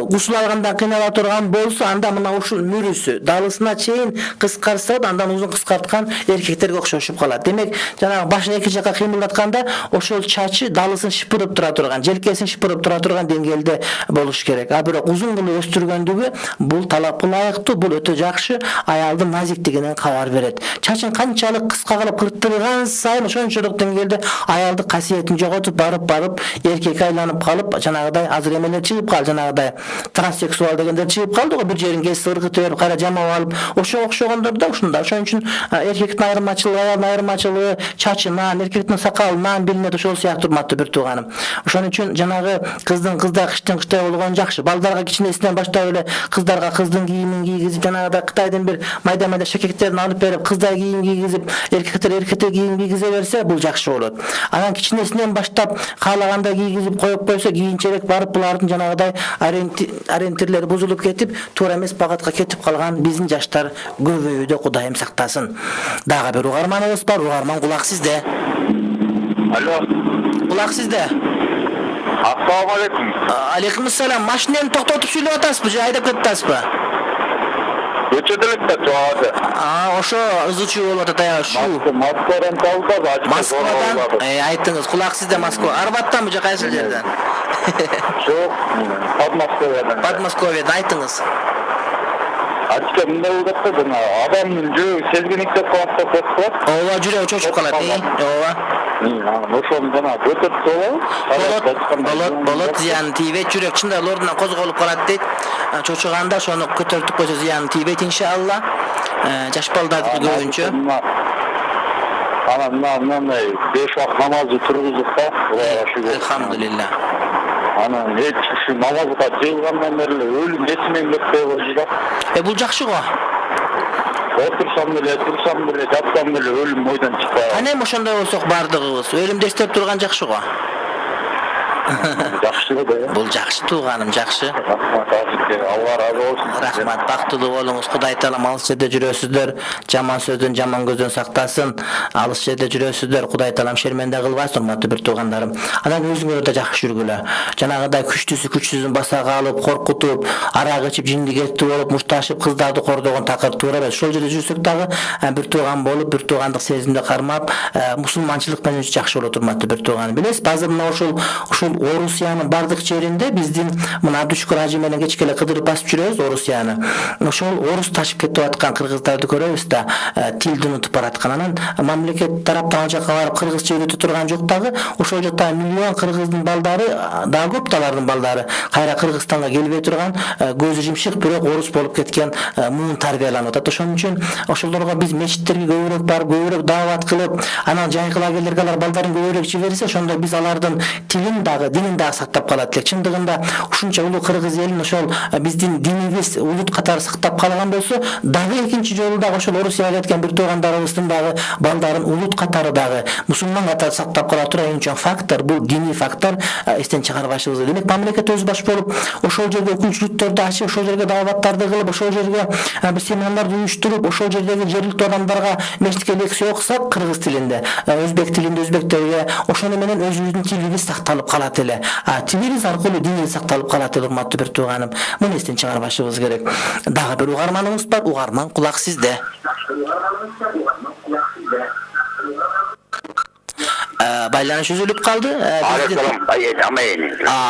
гусул алгандан кыйнала турган болсо, анда мына ушул мүрүсү далысына чейин кыскартса, андан узун кыскарткан эркектерге окшошуп калат. Демек, жанагы башын эки жакка кыймылдатканда ошол чачы далысын шыпырып тура турган, желкесин шыпырып тура турган деңгээлде болуш керек. Бирок узун кылып өстүргөндүгү бул талапка ылайыктуу, бул өтө жакшы, аялдын назиктигинен кабар берет. Чачын канчалык кыска кылып кырттырган сайын ошончолук деңгээлде аялдын касиетин жоготуп барып эркекке айланып калып, жанагыдай азыр эмелер чыгып калды, жанагыдай транссексуал дегендер чыгып калды го, бир жерин кесип ыргытып берип кайра жамап алып, ошого окшогондор да ушунда. Ошон үчүн эркектин айырмачылыгы, аялдын айырмачылыгы чачынан, эркектин сакалынан билинет. Ошол сыяктуу урматтуу бир тууганым. Ошон үчүн жанагы кыздын кыздай, кыштын кыштай болгон жакшы. Балдарга кичинесинен баштап эле кыздарга кыздын кийимин кийгизип, жанагыдай Кытайдын бир майда шекектерин алып берип, кыздай кийим кийгизип, эркектер кийим кийгизе берсе, бул жакшы болот. Анан кичинесинен баштап каалагандай кийгизип коюп койсо, кийинчерээк барып булардын жанагыдай ориентирлери бузулуп кетип, туура эмес багатка кетип калган биздин жаштар көбөйүүдө Кудайым сактасын. Дагы бир угарманыбыз бар. Угарман, кулак сизде. Алло. Кулак сизде. Ассаламу алейкум. Алейкум ассалам. Машинени токтотуп сүйлөп атасызбы же айдап кетипатсызбы? Өчөдөлөк да туады. Ошо ызычуу болуп атат аял шу. Москвадан калды. Москвадан. Айтыңыз, кулак сизде. Москва. Арбаттанбы же кайсы жерден? Жок. Подмосковьядан. Подмосковьядан айтыңыз. Açıkça mınдай болуп атат да адамдын жүрөгү сезгенектеп калат деп коет. Ооба, жүрөгү чочуп калат. Ооба. Ошону жана көтөрүп болобу? Болот, зыяны тийбейт. Жүрөк чындап ордунан козголуп калат дейт. Чочуганда ошону көтөрүп койсо зыяны тийбейт иншалла. Жаш балдарды көбүнчө. Ana mınдай 5 вакыт намазды тургузуп да, Кудайга шүгүр. Алхамдулилlah. Ana эч киши намазга жыйылгандан бери эле өлүм эсимен кетпей койду да. Бул жакшы го. Отырсам деле, турсам деле, жатсам деле өлүм ойдон чыкпай. Кане ошондой болсок бардыгыбыз өлүмдү эстеп турган жакшы го. Жакшы да. Бул жакшы тууганым, жакшы. Алла разы болсун. Рахмат, бактылуу болуңуз. Кудай таалам алыс жерде жүрөсүздөр, жаман сөздөн, жаман көздөн сактасын. Алыс жерде жүрөсүздөр, Кудай таалам шерменде кылбасын, урматтуу бир туугандарым. Анан өзүңөр да жакшы жүргүлө. Жанагыдай күчтүүсүн басага алып, коркутуп, арак ичип, жиндик эттүү болуп, мушташып, кыздарды кордогон такыр туура эмес. Ошол жерде жүрсөк дагы бир тууган болуп, бир туугандык сезимди кармап, мусулманчылык менен жакшы болот, урматтуу бир тууганым. Билесиз, азыр мына ушул Орусиянын бардык жеринде биздин мына Абдушукур ажы менен кечке эле кыдырып басып жүрөбүз Орусияны. Ошол орус ташып кетип аткан кыргыздарды көрөбүз да, тилди унутуп бараткан. Анан мамлекет тараптан ал жака барып кыргызча үйрөтө турган жок дагы. Ошол жакта миллион кыргыздын балдары, дагы көп талардын балдары кайра Кыргызстанга келбей турган, көзү жимшик бирок орус болуп кеткен муун тарбияланып атат. Ошон үчүн ошолорго биз мечиттерге көбүрөөк барып, көбүрөөк даават кылып, анан жайкы лагерлерге алар балдарын көбүрөөк жиберсе, ошондо биз алардын тилин дагы, динин дагы сактап калат элек. Чындыгында ушунча улуу кыргыз элин ошол биздин динибиз улут катары сактап калган болсо, дагы экинчи жолу дагы ошол Орусияга кеткен бир туугандарыбыздын дагы балдарын улут катары дагы мусулман катары сактап кала турган эң чоң фактор бул диний фактор эстен чыгарбашыбыз. Демек мамлекет өз баш болуп ошол жерде окуучулуктарды ачып, ошол жерге дааваттарды кылып, ошол жерге бир семинарларды уюштуруп, ошол жердеги жергиликтүү адамдарга мечитке лекция окусак кыргыз тилинде, өзбек тилинде өзбектерге, ошону менен өзүбүздүн тилибиз сакталып калат эле. Тилибиз аркылуу динибиз сакталып калат эле, урматтуу бир тууганым. Муну эстен чыгарбашыбыз керек. Дагы бир угарманыбыз бар. Угарман, кулак сизде. Байланыш үзүлүп калды.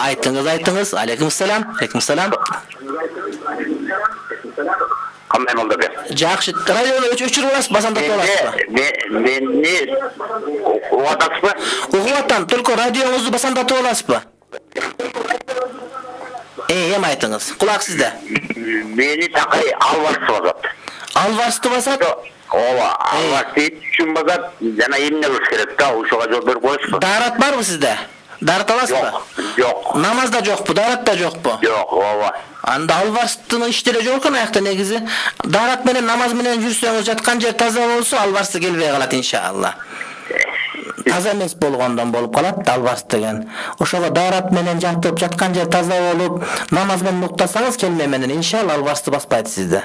Айтыңыз. Алейкум салам. Кандай болду бе? Жакшы. Радиону өчүрүп аласыз, басандатып аласызбы? Мени угуп атасызбы? Угуп атам, только радионузду басандатып аласызбы? Эми айтыңыз. Кулак сизде. Мени такай албасты басат. Албасты басат? Ооба, албасты үчүн басат. Жана эмне кылыш керек да, ошого жооп берип коесузбу? Даарат барбы сизде? Даарат аласызбы? Жок. Намазда жокпу, дааратта жокпу? Жок, ооба. Анда албарстын иштери жок экен аякта негизи. Даарат менен намаз менен жүрсөңүз, жаткан жер таза болсо, албарсы келбей калат иншалла. Таза эмес болгондон болуп калат албарс деген. Ошого даарат менен жатып, жаткан жер таза болуп, намаз менен уктасаңыз келме менен иншалла албарсты баспайт сизде.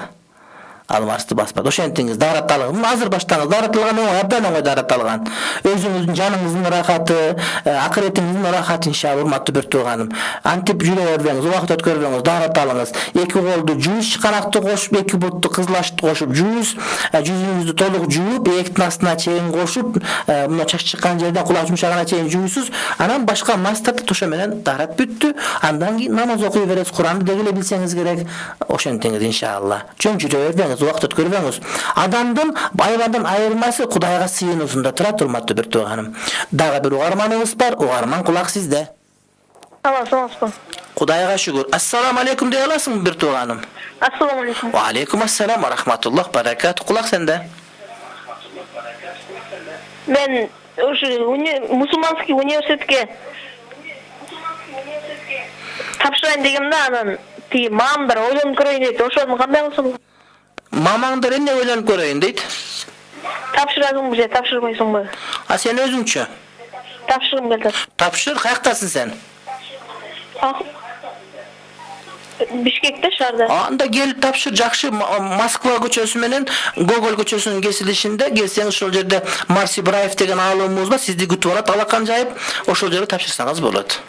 Албарсты баспайт. Ошентиңиз, даарат алган. Азыр баштаңыз. Даарат алган оңой, абдан оңой даарат алган. Өзүңүздүн жаныңыздын рахаты, акыретиңиздин рахаты иншалла, урматтуу бир тууганым. Антип жүрө бербеңиз, убакыт өткөрбөңүз, даарат алыңыз. Эки колду жууз чыканакты кошуп, эки бутту кызылашты кошуп жууз, жүзүңүздү толук жууп, эктин астына чейин кошуп, мына чач чыккан жерден кулак жумшагына чейин жуусуз, анан башка мастарды ошо менен даарат бүттү. Андан кийин намаз окуй бересиз, Куранды дегеле билсеңиз керек. Ошентиңиз иншалла. Жөн жүрө бербеңиз, убакыт өткөрбөңүз. Адамдын айбандан айырмасы Кудайга сыйынуусунда турат, урматтуу бир тууганым. Дагы бир угарманыбыз бар. Угарман, кулак сизде. Саламатсызбы? Кудайга шүгүр. Ассаламу алейкум дей аласыңбы бир тууганым? Ассаламу алейкум. Ва алейкум ассалам ва рахматуллах баракат. Кулак сенде. Мен ушу мусулманский университетке тапшырайын дегем да, анан тиги мамамдар ойлонуп көрөйүн дейт. Ошону кандай кылсам болот? Мамаңдар эмне ойлонуп көрөйүн дейт? Тапшырасыңбы же тапшырбайсыңбы? Сен өзүңчү? Тапшыргым келди. Тапшыр, каяктасың сен? Бишкекте, шаарда. Анда келип тапшыр, жакшы. Москва көчөсү менен Гоголь көчөсүнүн кесилишинде келсеңиз, ошол жерде Марс Ибраев деген аалымыбыз бар, сизди күтүп алат, алакан жайып, ошол жерге тапшырсаңыз болот.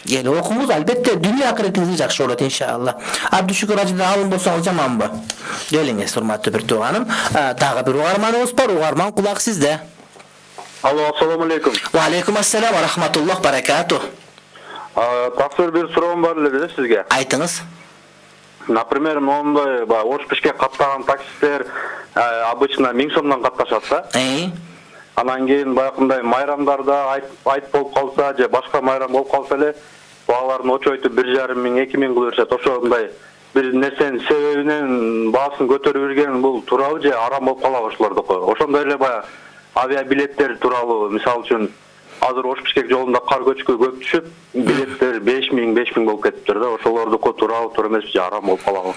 Келип окуңуз, албетте дүйнө акыретиңиз жакшы болот иншалла. Абдушукур ажыдан аалым болсоңуз жаманбы? Келиңиз, урматтуу бир тууганым. Дагы бир угарманыбыз бар. Угарман, кулак сизде. Алло, ассаламу алейкум. Ва алейкум ассалам ва рахматуллах баракату. Тапсыр бир суроом бар эле сизге. Айтыңыз. Например, моундай ош бишкек каттаган таксисттер обычно 1000 сомдон катташат да. Анан кийин баягындай майрамдарда айт болуп калса же башка майрам болуп калса эле бааларын очойтуп 1,5 миң 2 миң кылып беришет. Ошондой бир нерсенин себебинен баасын көтөрүп берген бул туурабы же арам болуп калабы ошолордуку? Ошондой эле баягы авиабилеттер тууралуу, мисалы үчүн азыр Ош Бишкек жолунда кар көчкү көп түшүп, билеттер 5 миң болуп кетиптир да. Ошолордуку туурабы, туура эмеспи же арам болуп калабы?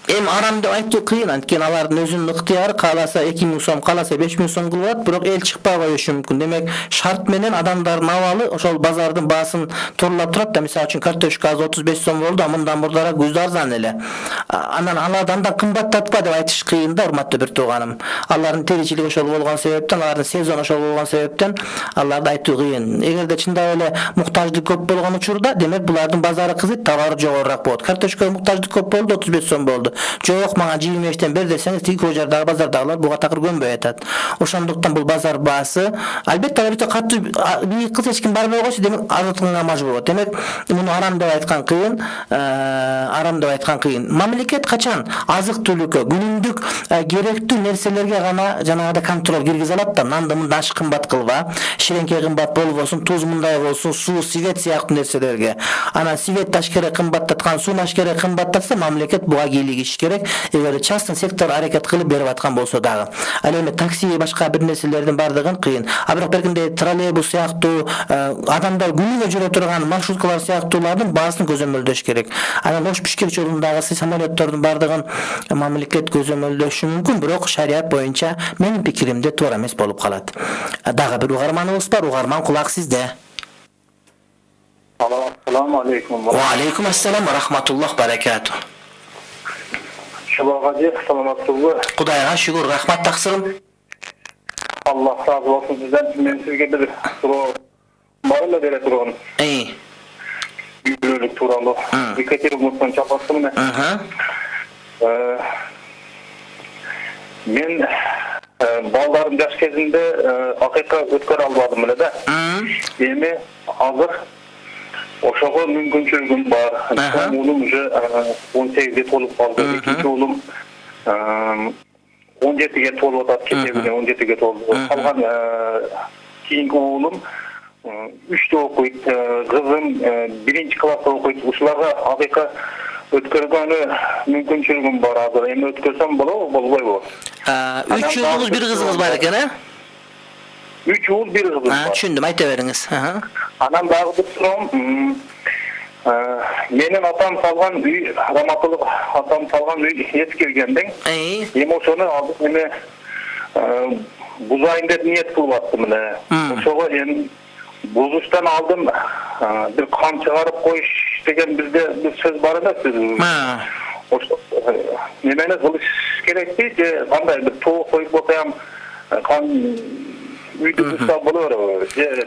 Эми арам деп айтуу кыйын, анткени алардын өзүнүн ыктыяры, кааласа 2000 сом, кааласа 5000 сом кылып алат, бирок эл чыкпай коюшу мүмкүн. Демек, шарт менен адамдардын абалы ошол базардын баасын тууралап турат да. Мисалы үчүн картошка азыр 35 сом болду, а мындан мурдараак күздө арзан эле. Анан алардан да кымбаттатпа деп айтыш кыйын да, урматтуу бир тууганым. Алардын теричилиги ошол болгон себептен, алардын сезон ошол болгон себептен аларды айтуу кыйын. Эгерде чындап эле муктаждык көп болгон учурда, демек булардын базары кызыйт, товары жогорураак болот. Картошка муктаждык көп болду, 35 сом болду. Жок, мага 25тен бер десеңиз, тиги көжардагы базардагылар буга такыр көнбөй атат. Ошондуктан бул базар баасы албетте албетте катуу бийик кыз эч ким барбай койсо, демек азаттыкка мажбур болот. Демек, муну арам деп айткан кыйын, арам деп айткан кыйын. Мамлекет качан азык-түлүккө, күнүмдүк керектүү нерселерге гана жанагыда контроль киргизе алат да, нанды мындан ашык кымбат кылба, ширеңке кымбат болбосун, туз мындай болсун, суу, свет сыяктуу нерселерге. Анан свет ташкере кымбаттаткан, суу ташкере кымбаттатса, мамлекет буга кийлигиш керек. Эгер частный сектор аракет кылып берип аткан болсо дагы. Ал эми такси, башка бир нерселердин бардыгын кыйын. А бирок бергенде троллейбус сыяктуу адамдар күнүгө жүрө турган маршруткалар сыяктуулардын баасын көзөмөлдөш керек. Анан Ош Бишкек жолундагы самолеттордун бардыгын мамлекет көзөмөлдөшү мүмкүн, бирок шарият боюнча менин пикиримде туура эмес болуп калат. Дагы бир угарманыбыз бар, угарман кулак сизде. Assalamu alaikum. Wa alaikum assalam wa rahmatulloh barakatuh. Şubağa salamatçılığı. Kudayga şükür, rahmat taksırım. Allah razı olsun sizden. Men sizge bir soru barla bere turgun. Yüklülük turalı. Ekaterinburgdan çapattım ben. Men ballarım yaş kezinde akika ötkör almadım öyle de. Emi hazır oşağa mümkünçülüğüm var. Oğlum 18'de tolup kaldı. İkinci oğlum 17'ge tolup atat. Ketebine 17'ge tolup. Kalgan keyinki oğlum 3'te okuyup, kızım 1. klasta okuyup. Uşularga akika ötkörgönü mümkünçülüğüm var hazır. Emi ötkörsem bolbay bu. 3 yılınız bir kızınız var eken ha? 3 yıl bir kızım var. Düşündüm, ayta veriniz. Anam dağıtıp durum. Menin atam salgan üy, rahmatuluk atam salgan üy eskirgenden. Emi oşonu aldık, emi buzayın dep niyet kılıp attım. Oşoğa emi buzuştan aldım, bir kan çıkarıp koyuş degen bizde bir söz var da siz. Nemeni kılış gerek değil ki, kanday bir toğu koyup otayam kan üydü kısa bulur.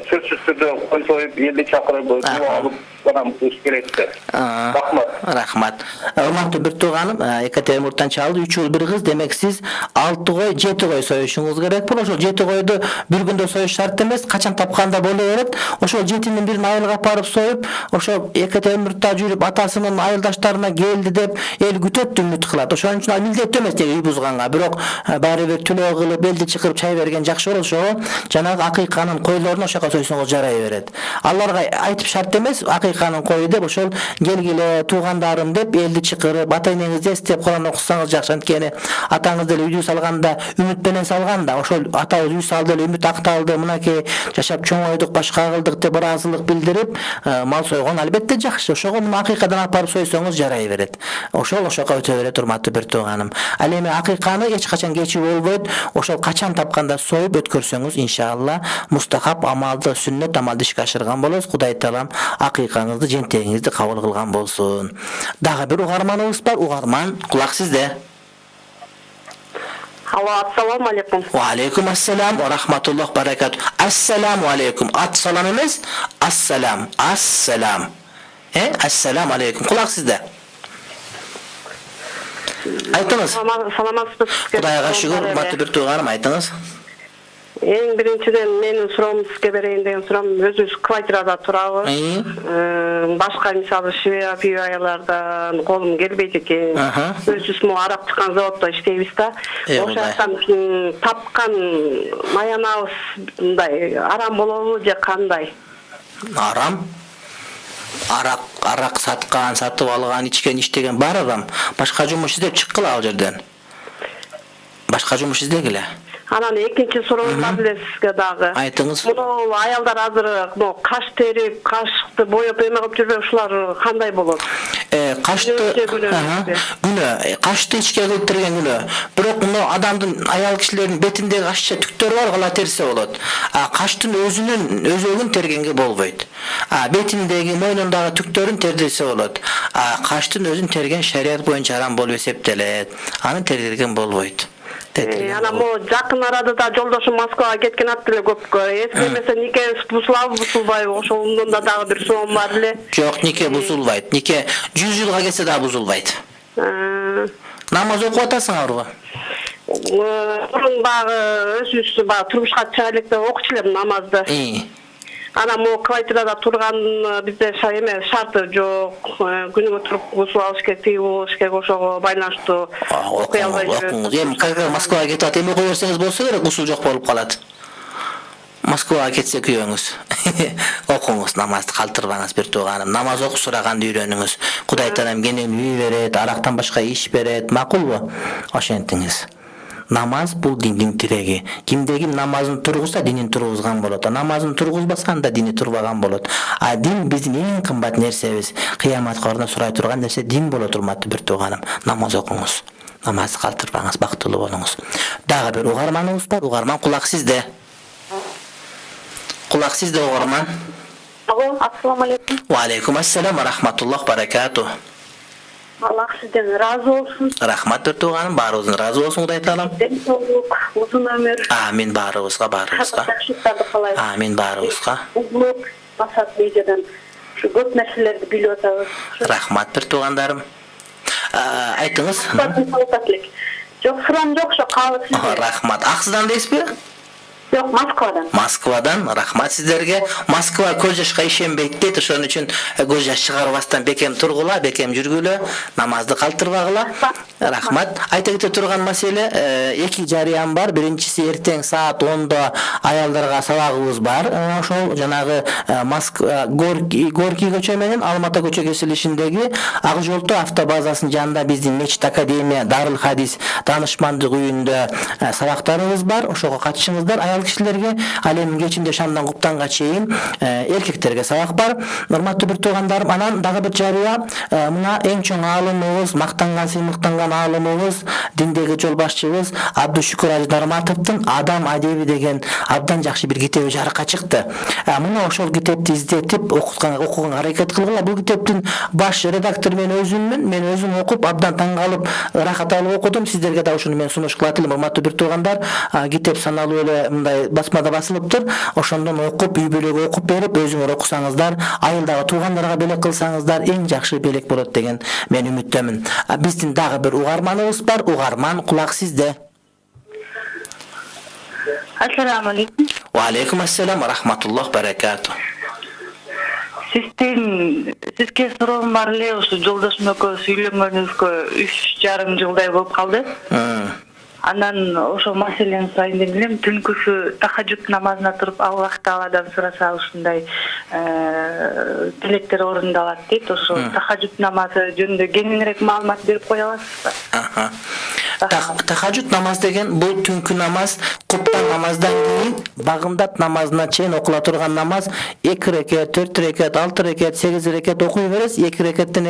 Sözsüz türlü koy soyup 50 çakırıp dua alıp bana kılış gerekti. Rahmat. Urmantуу bir tууганым, Ekaterinburgdan çaldı. 3 yıl bir kız, demek siz 6 koy, 7 koy soyuşunuz gerek. Bu oşol 7 koydu bir günde soyuş şart emez. Kaçan tapkanda bolu veret. Oşol 7'nin birini ayılga aparıp soyup, oşol Ekaterinburgda жүрүп atasının ayıldaşlarına geldi dep el gütöt ümit kılat. Oşonun için mildet demez diye uy buzganга. Birok bari bir tülö kılıp eldi çıkırıp çay bergen jakşı bolot. Oşo janagı akıйканын koylarını oşaqa soysanız jaray beret. Allarga aytıp şart emez, akıйканын koyu dep oşol gelgile tuğandarım dep eldi çıkırıp ata-enеңizди эстеп Kur'an okusanız jakşı. Antkeni atаңız деле үйдү салганда үмүт менен салганда, ошол атабыз үй салды эле үмүт акталды, мынакей жашап чоңойдук, башка кылдык деп ыраазылык билдирип мал сойгон албетте жакшы. Ошого муну акыйкадан апарып сойсоңуз жарай берет. Ошол ошоко өтө берет, урматтуу бир тууганым. Ал эми акыйканы эч качан кечүү болбойт. Ошол качан тапканда союп өткөрсөңүз иншалла мустахап амалды, сүннөт амалды ишке ашырган болосуз. Кудай таалам акыйкаңызды, жентегиңизди кабыл кылган болсун. Дагы бир угарманыбыз бар. Угарман, кулак сизде. Алло, ассаламу алейкум. Wa alaikum assalam wa rahmatulloh barakatuh. Assalamu alaikum. At salam emas, assalam. Assalam. Assalamu alaikum. Kulak sizde. Aytыңыз. Саламатсызбы? Кудайга шүгүр, урматтуу бир тууганым, aytыңыз. Эң биринчиден менин суроомду сизге берейин деген суроом, өзүбүз квартирада турабыз. Башка мисалы швея аялдардан колум келбейт экен. Өзүбүз арак чыккан заводдо иштейбиз да. Ошол жактан тапкан маянабыз мындай арам болобу же кандай? Арам? Арак саткан, сатып алган, ичкен, иштеген бар арам. Башка жумуш издеп чыккыла ал жерден. Башка жумуш издегиле. Анан экинчи суроом бар эле сизге дагы. Айтыңыз. Муну аялдар азыр каш терип, кашты боеп эме кылып жүрбөй, ушулар кандай болот? Кашты ичке кылып берген күнөө. Бирок муну адамдын аял кишилердин бетиндеги кашча түктөрү бар, кала терсе болот. Каштын өзөгүн тергенге болбойт. Бетиндеги, мойнундагы түктөрүн тердесе болот. Каштын өзүн терген шарият боюнча арам болуп эсептелет. Аны тергерген болбойт. Ана мо жакын арада да жолдошум Москвага кеткен ат эле көпкө. Эсмесе нике бузулабы, бузулбайбы? Ошондон да дагы бир суроом бар эле. Жок, нике бузулбайт. Нике 100 жылга кетсе да бузулбайт. Намаз окуп атасыңарбы? Мурун багы өзүбүз турмушка чыга электе окучу элем намазды. Ана мо квартирада турган бизде шарты жок. Күнүгө туруп гусул алыш керек, тийип болуш керек, ошого байланыштуу окуй албай жүрөбүз. Эми кайра Москвага кетип атат, эми окуй берсеңиз болсо керек, гусул жок болуп калат. Москвага кетсе күйөөңүз. Окуңуз, намазды калтырбаңыз бир тууганым. Намаз окуп сураганды үйрөнүңүз. Кудай Таалам кенен үй берет, арактан башка иш берет, макулбу? Ошентиңиз. Намаз бул диндин тиреги. Кимде ким намазын тургузса, динин тургузган болот. Намазын тургузбаса, анда дини турбаган болот. Дин биздин эң кымбат нерсебиз. Кыяматка ордуна сурай турган нерсе дин болот, урматтуу бир тууганым. Намаз окуңуз. Намазды калтырбаңыз, бактылуу болуңуз. Дагы бир угарманыбыз бар. Угарман, кулак сизде. Кулак сизде, угарман. Алло, ассаламу алейкум. Ва алейкум ассалам ва рахматуллах баракату. Аллах сизден разы болсун. Рахмат бир тууганым, баарыбыздын разы болсун, Кудай Таалам. Денсаулык, узун өмүр. Амин, баарыбызга. Амин, баарыбызга. Масат медиадан ушу көп нерселерди билип атабыз. Рахмат бир туугандарым. Айтыңыз. Жок, сурам жок, ошо кабыл сизге. Рахмат. Аксыдан дейсизби? Жок, Москвадан. Москвадан, рахмат сиздерге. Москва көз жашка ишенбейт дейт, ошон үчүн көз жаш чыгарбастан бекем тургула, бекем жүргүлө, намазды калтырбагыла. Рахмат. Айта кете турган маселе, эки жарыям бар. Биринчиси эртең саат 10-да аялдарга сабагыбыз бар. Ошол жанагы Москва Горький көчө менен Алмата көчө кесилишиндеги Ак Жолто автобазасынын жанында биздин Мечит Академия Дарыл Хадис таанышмандык үйүндө сабактарыбыз бар. Ошого катышыңыздар. Аял кишилерге ал эми кечинде шамдан куптанга чейин эркектерге сабак бар. Урматтуу бир туугандарым, анан дагы бир жарыя, мына эң чоң аалымыбыз, мактанган сыймыктанган аалымыбыз, диндеги жол башчыбыз Абдушукур Аждарматовдун Адам адеби деген абдан жакшы бир китеби жарыкка чыкты. Мына ошол китепти издетип окуганга аракет кылгыла. Бул китептин баш редактору мен өзүммүн. Мен өзүм окуп абдан таң калып, ырахат алып окудум. Сиздерге да ушуну мен сунуш кылат элем, урматтуу бир туугандар. Китеп саналуу эле мындай басмада басылыптыр. Ошондон окуп, үй бүлөгө окуп берип, өзүңөр окусаңыздар, айылдагы туугандарга белек кылсаңыздар, эң жакшы белек болот деген мен үмүттөмүн. Биздин дагы бир угарманыбыз бар. Угарман, кулак сизде. Ассаламу алейкум. Ва алейкум ассалам ва рахматуллах баракату. Сизге суроом бар эле, ушу жолдошум экөөбүз үйлөнгөнүбүзгө 3,5 жылдай болуп калды. Анан ошол маселени сурайын деп элем. Түнкүсү тахажжуд намазына туруп Аллах Тааладан сураса ушундай тилектер орундалат дейт. Ошо тахажжуд намазы жөнүндө кеңирээк маалымат берип кое аласызбы? Тахажжуд намаз деген бул түнкү намаз, куптан намаздан кийин багымдат намазына чейин окула турган намаз. 2 рекет, 4 рекет, 6 рекет, 8 рекет окуй бересиз. 2 рекеттен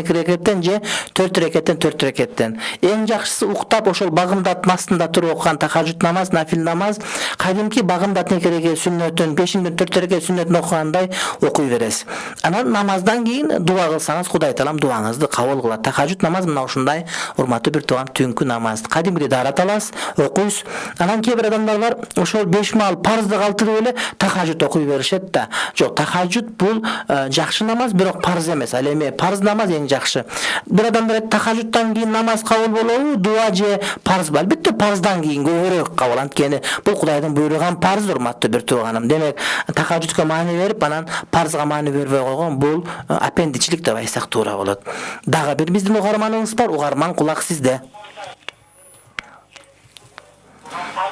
же 4 рекеттен. Эң жакшысы уктап ошол багымдаттын астында туруп окуган тахажжуд намаз, нафил намаз. Кадимки багымдат 2 рекет сүннөтүн, 5-ден 4 рекет сүннөтүн окугандай окуй бересиз. Анан намаздан кийин дуа кылсаңыз, Кудай Таалам дуаңызды кабыл кылат. Тахажжуд намаз мына ушундай, урматтуу бир тууган, түнкү намаз. Кадимгидей дарат аласыз, окуйсуз. Анан кээ бир адамдар бар, ошол 5 маал парызды калтырып эле тахажжуд окуй беришет да. Жок, тахажжуд бул жакшы намаз, бирок парыз эмес. Ал эми парыз намаз эң жакшы. Бир адам берет, тахажжудтан кийин намаз кабыл болобу, дуа же парыз ба? Албетте парыздан кийин көбүрөөк кабыл. Анткени бул Кудайдын буйруган парыз, урматтуу бир тууганым. Демек, тахажжудка маани берип, анан парызга маани бербей койгон бул аппендичилик деп айтсак туура болот. Дагы бир биздин угарманыбыз бар, угарман, кулак сизде.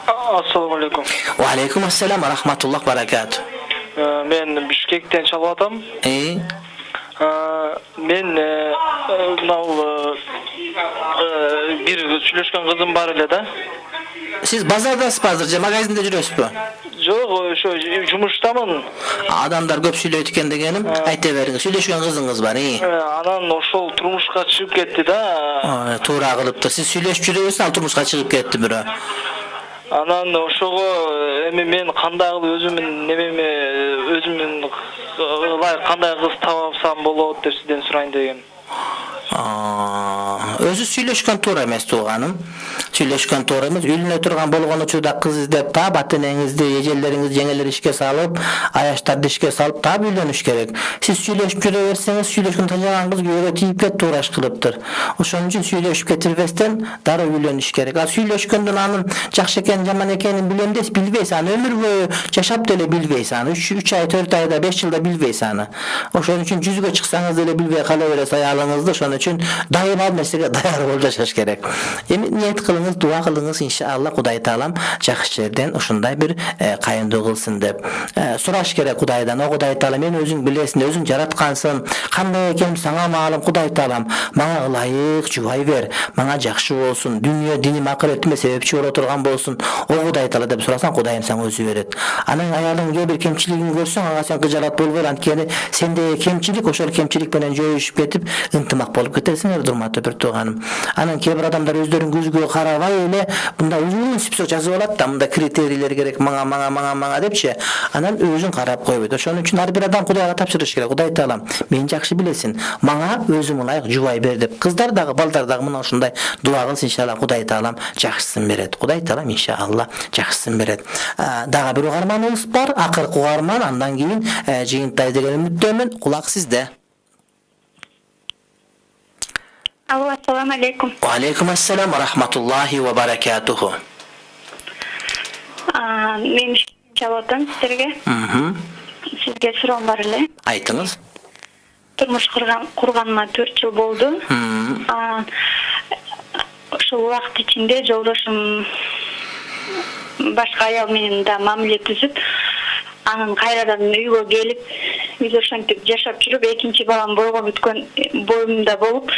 Assalamu alaikum. Wa alaikum assalam wa rahmatullah barakatuh. Men Bishkekten çalып атам. Men мынау бир сүйлөшкөн кызым бар эле да. Siz bazardasызбы азыр же магазинде жүрөсүзбү? Жок, ошо жумуштамын. Адамдар көп сүйлөйт экен дегеним, айта бериңиз. Сүйлөшкөн кызыңыз бар, Анан ошол турмушка чыгып кетти да. Туура кылыптыр. Сиз сүйлөшүп жүрөбүз, ал турмушка чыгып кетти бирөө. Анан ошого эми мен кандай кылып өзүмдүн ылайык кандай кыз таба алсам болот деп сизден сурайын дегем. Өзү сүйлөшкөн туура эмес тууганым. Сүйлөшкөн туура эмес. Үйлөнө турган болгон учурда кыз издеп таап, ата-энеңизди, эжелериңизди, жеңелер ишке салып, аяштарды ишке салып таап үйлөнүш керек. Сиз сүйлөшүп жүрө берсеңиз, сүйлөшкөн тажаган кыз күйөөгө тийип кетип туура иш кылыптыр. Ошон үчүн сүйлөшүп кетирбестен дароо үйлөнүш керек. А сүйлөшкөндөн анын жакшы экенин, жаман экенин билем дес, билбейсиз. Аны өмүр бою жашап деле билбейсиз. Аны 3 ай, 4 айда, 5 жылда билбейсиз аны. Ошон үчүн жүзгө чыксаңыз деле билбей кала бересиз аялыңызды. Ошон үчүн дайым ал нерсеге даяр болуп жашаш керек. Эми ниет кылыңыз, дуа кылыңыз, иншалла Кудай таалам жакшы жерден ушундай бир кайындуу кылсын деп сураш керек Кудайдан. О Кудай таалам, мен өзүң билесиң, өзүң жараткансың. Кандай экеним сага маалым, Кудай таалам. Мага ылайык жубай бер, мага жакшы болсун, дүйнө, диним, акыретиме себепчи боло турган болсун. О Кудай таала деп сурасаң, Кудайым сага өзү берет. Анан аялың кээ бир кемчилигин көрсөң, ага сен кыжалат болбой, анткени сенде кемчилик, ошол кемчилик менен жоюшуп кетип, ынтымак болуп кетесиңер, урматтуу бир тууганым. Анан кээ бир адамдар өздөрүнүн көзгө карабай эле мында uzun список жазып алат да, мында критерийлер керек, мага депчи. Анан өзүн карап койбойт. Ошон үчүн ар бир адам Кудайга тапшырыш керек. Кудай таалам, мен жакшы билесиң, мага өзүң ылайык жубай бер деп. Кыздар дагы, балдар дагы мына ушундай дуа кылсын, иншалла Кудай таалам жакшысын берет. Кудай таалам иншалла жакшысын берет. Дагы бир угарманыбыз бар, акыркы угарман, андан кийин жыйынтай деген үмүттөмүн. Кулак сизде. Алло, ассаламу алейкум. Ва алейкум ассалам ва рахматуллахи ва баракатуху. Мен чалып атам силерге. Сизге суроом бар эле. Айтыңыз. Турмуш курганыма 4 жыл болду. Ошол убакыт ичинде жолдошум башка аял менен да мамиле түзүп, анан кайрадан үйгө келип, үйдө ошентип жашап жүрүп, экинчи балам бойго бүткөн боюмда болуп,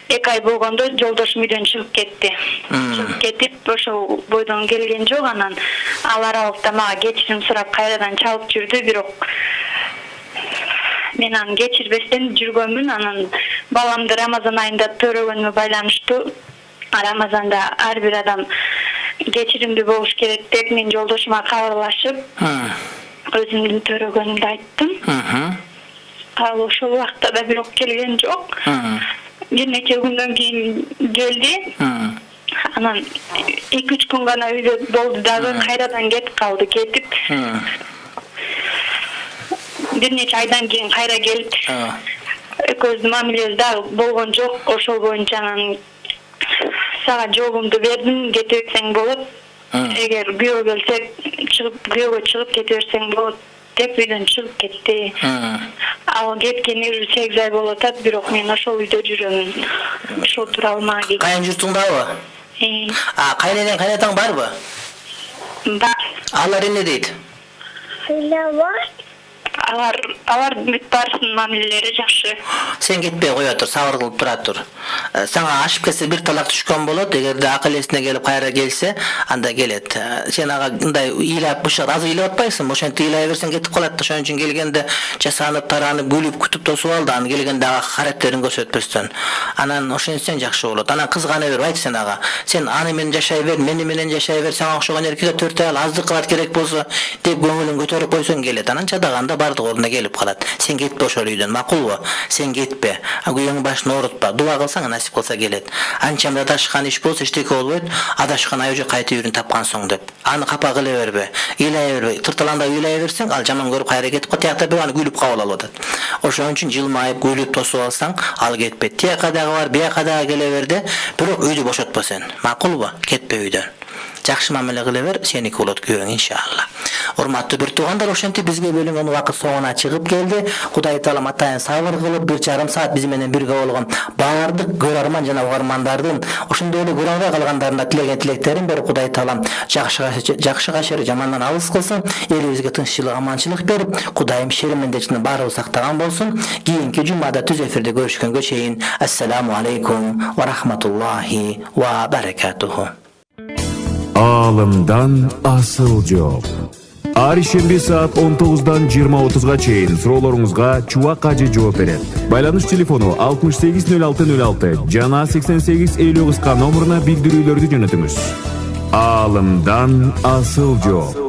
2 ай болгондо жолдошум үйдөн чыгып кетти. Чыгып кетип, ошол бойдон келген жок, анан ал аралыкта мага кечирим сурап кайрадан чалып жүрдү, бирок мен аны кечирбестен жүргөнмүн. Анан баламды Рамазан айында төрөгөнүмө байланыштуу. Рамазанда ар бир адам кечиримдүү болуш керек деп мен жолдошума кабарлашып, өзүмдүн төрөгөнүмдү айттым. Ал ошол убакта да бирок келген жок. Бир нече күндөн кийин келди. Анан 2-3 күн гана үйдө болду дагы, кайрадан кетип калды. Кетип бир нече айдан кийин кайра келип, экөөбүздүн мамилебиз дагы болгон жок. Ошол боюнча анан сага жообумду бердим, кете берсең болот. Эгер күйөө келсе, күйөөгө чыгып кете берсең болот деп үйдөн чыгып кетти. Ал кеткенине 8 ай болуп атат, бирок мен ошол үйдө жүрөм. Ошол тууралуу мага келди. Кайын журтуңдабы? Кайненең, кайнатаң барбы? Бар. Алар эмне дейт? Алар баарысынын мамилелери жакшы. Сен кетпей кое тур, сабыр кылып тура тур. Сага ашып кетсе бир талак түшкөн болот, эгерде акыл эсине келип кайра келсе, анда келет. Сен ага мындай ыйлап бушар, азыр ыйлап атпайсың, ошентип ыйлай берсең кетип калат. Ошон үчүн келгенде жасанып, таранып, күлүп, күтүп тосуп ал да, аны келгенде ага карактерин көрсөтпөстөн. Анан ошентсең жакшы болот. Анан кызгана берип айт сен ага. Сен аны менен жашай бер, мени менен жашай бер, сага окшогон эркекке 4 ай аздык кылат керек болсо деп көңүлүн көтөрүп койсоң келет. Анан чадаганда бардык ордуна келип калат. Сен кетпе ошол үйдөн, макулбу? Сен кетпе. Күйөөңдүн башын оорутпа. Дуа кылсаң насип кылса келет. Анчамда адашкан иш болсо эчтеке болбойт. Адашкан айжы кайта үйүрүн тапкан соң деп. Аны капа кыла бербе. Ыйлай бербе. Тыртыланда ыйлай берсең, ал жаман көрүп кайра кетип калат. Тиякта бир аны күлүп кабыл алып атат. Ошон үчүн жылмайып, күлүп тосуп алсаң, ал кетпейт. Тияка дагы бар, бияка дагы келе берди. Бирок үйдү бошотпо сен. Макулбу? Кетпе үйдөн. Жакшы мамиле кыла бер, сеники болот күйөөң иншалла. Урматтуу бир туугандар, ошентип бизге бөлүнгөн убакыт соңуна чыгып келди. Кудай таалам атайын сабыр кылып 1,5 саат биз менен бирге болгон баардык көрөрман жана угармандардын ошондой эле көрөбөй калгандарына тилеген тилектерин берип, Кудай таалам жакшыга шер, жамандан алыс кылсын, элибизге тынччылык, аманчылык берип, Кудайым шеримендечини баары сактаган болсун. Кийинки жумада түз эфирде көрүшкөнгө чейин ассаламу алейкум ва рахматуллахи ва баракатуху. Алымдан асыл жооп. Ар ишемби саат 19-дан 20:30-га чейин суроолоруңузга Чубак кажы жооп берет. Байланыш телефону 680606 жана 8850 кыска номуруна билдирүүлөрдү жөнөтүңүз. Алымдан асыл жооп.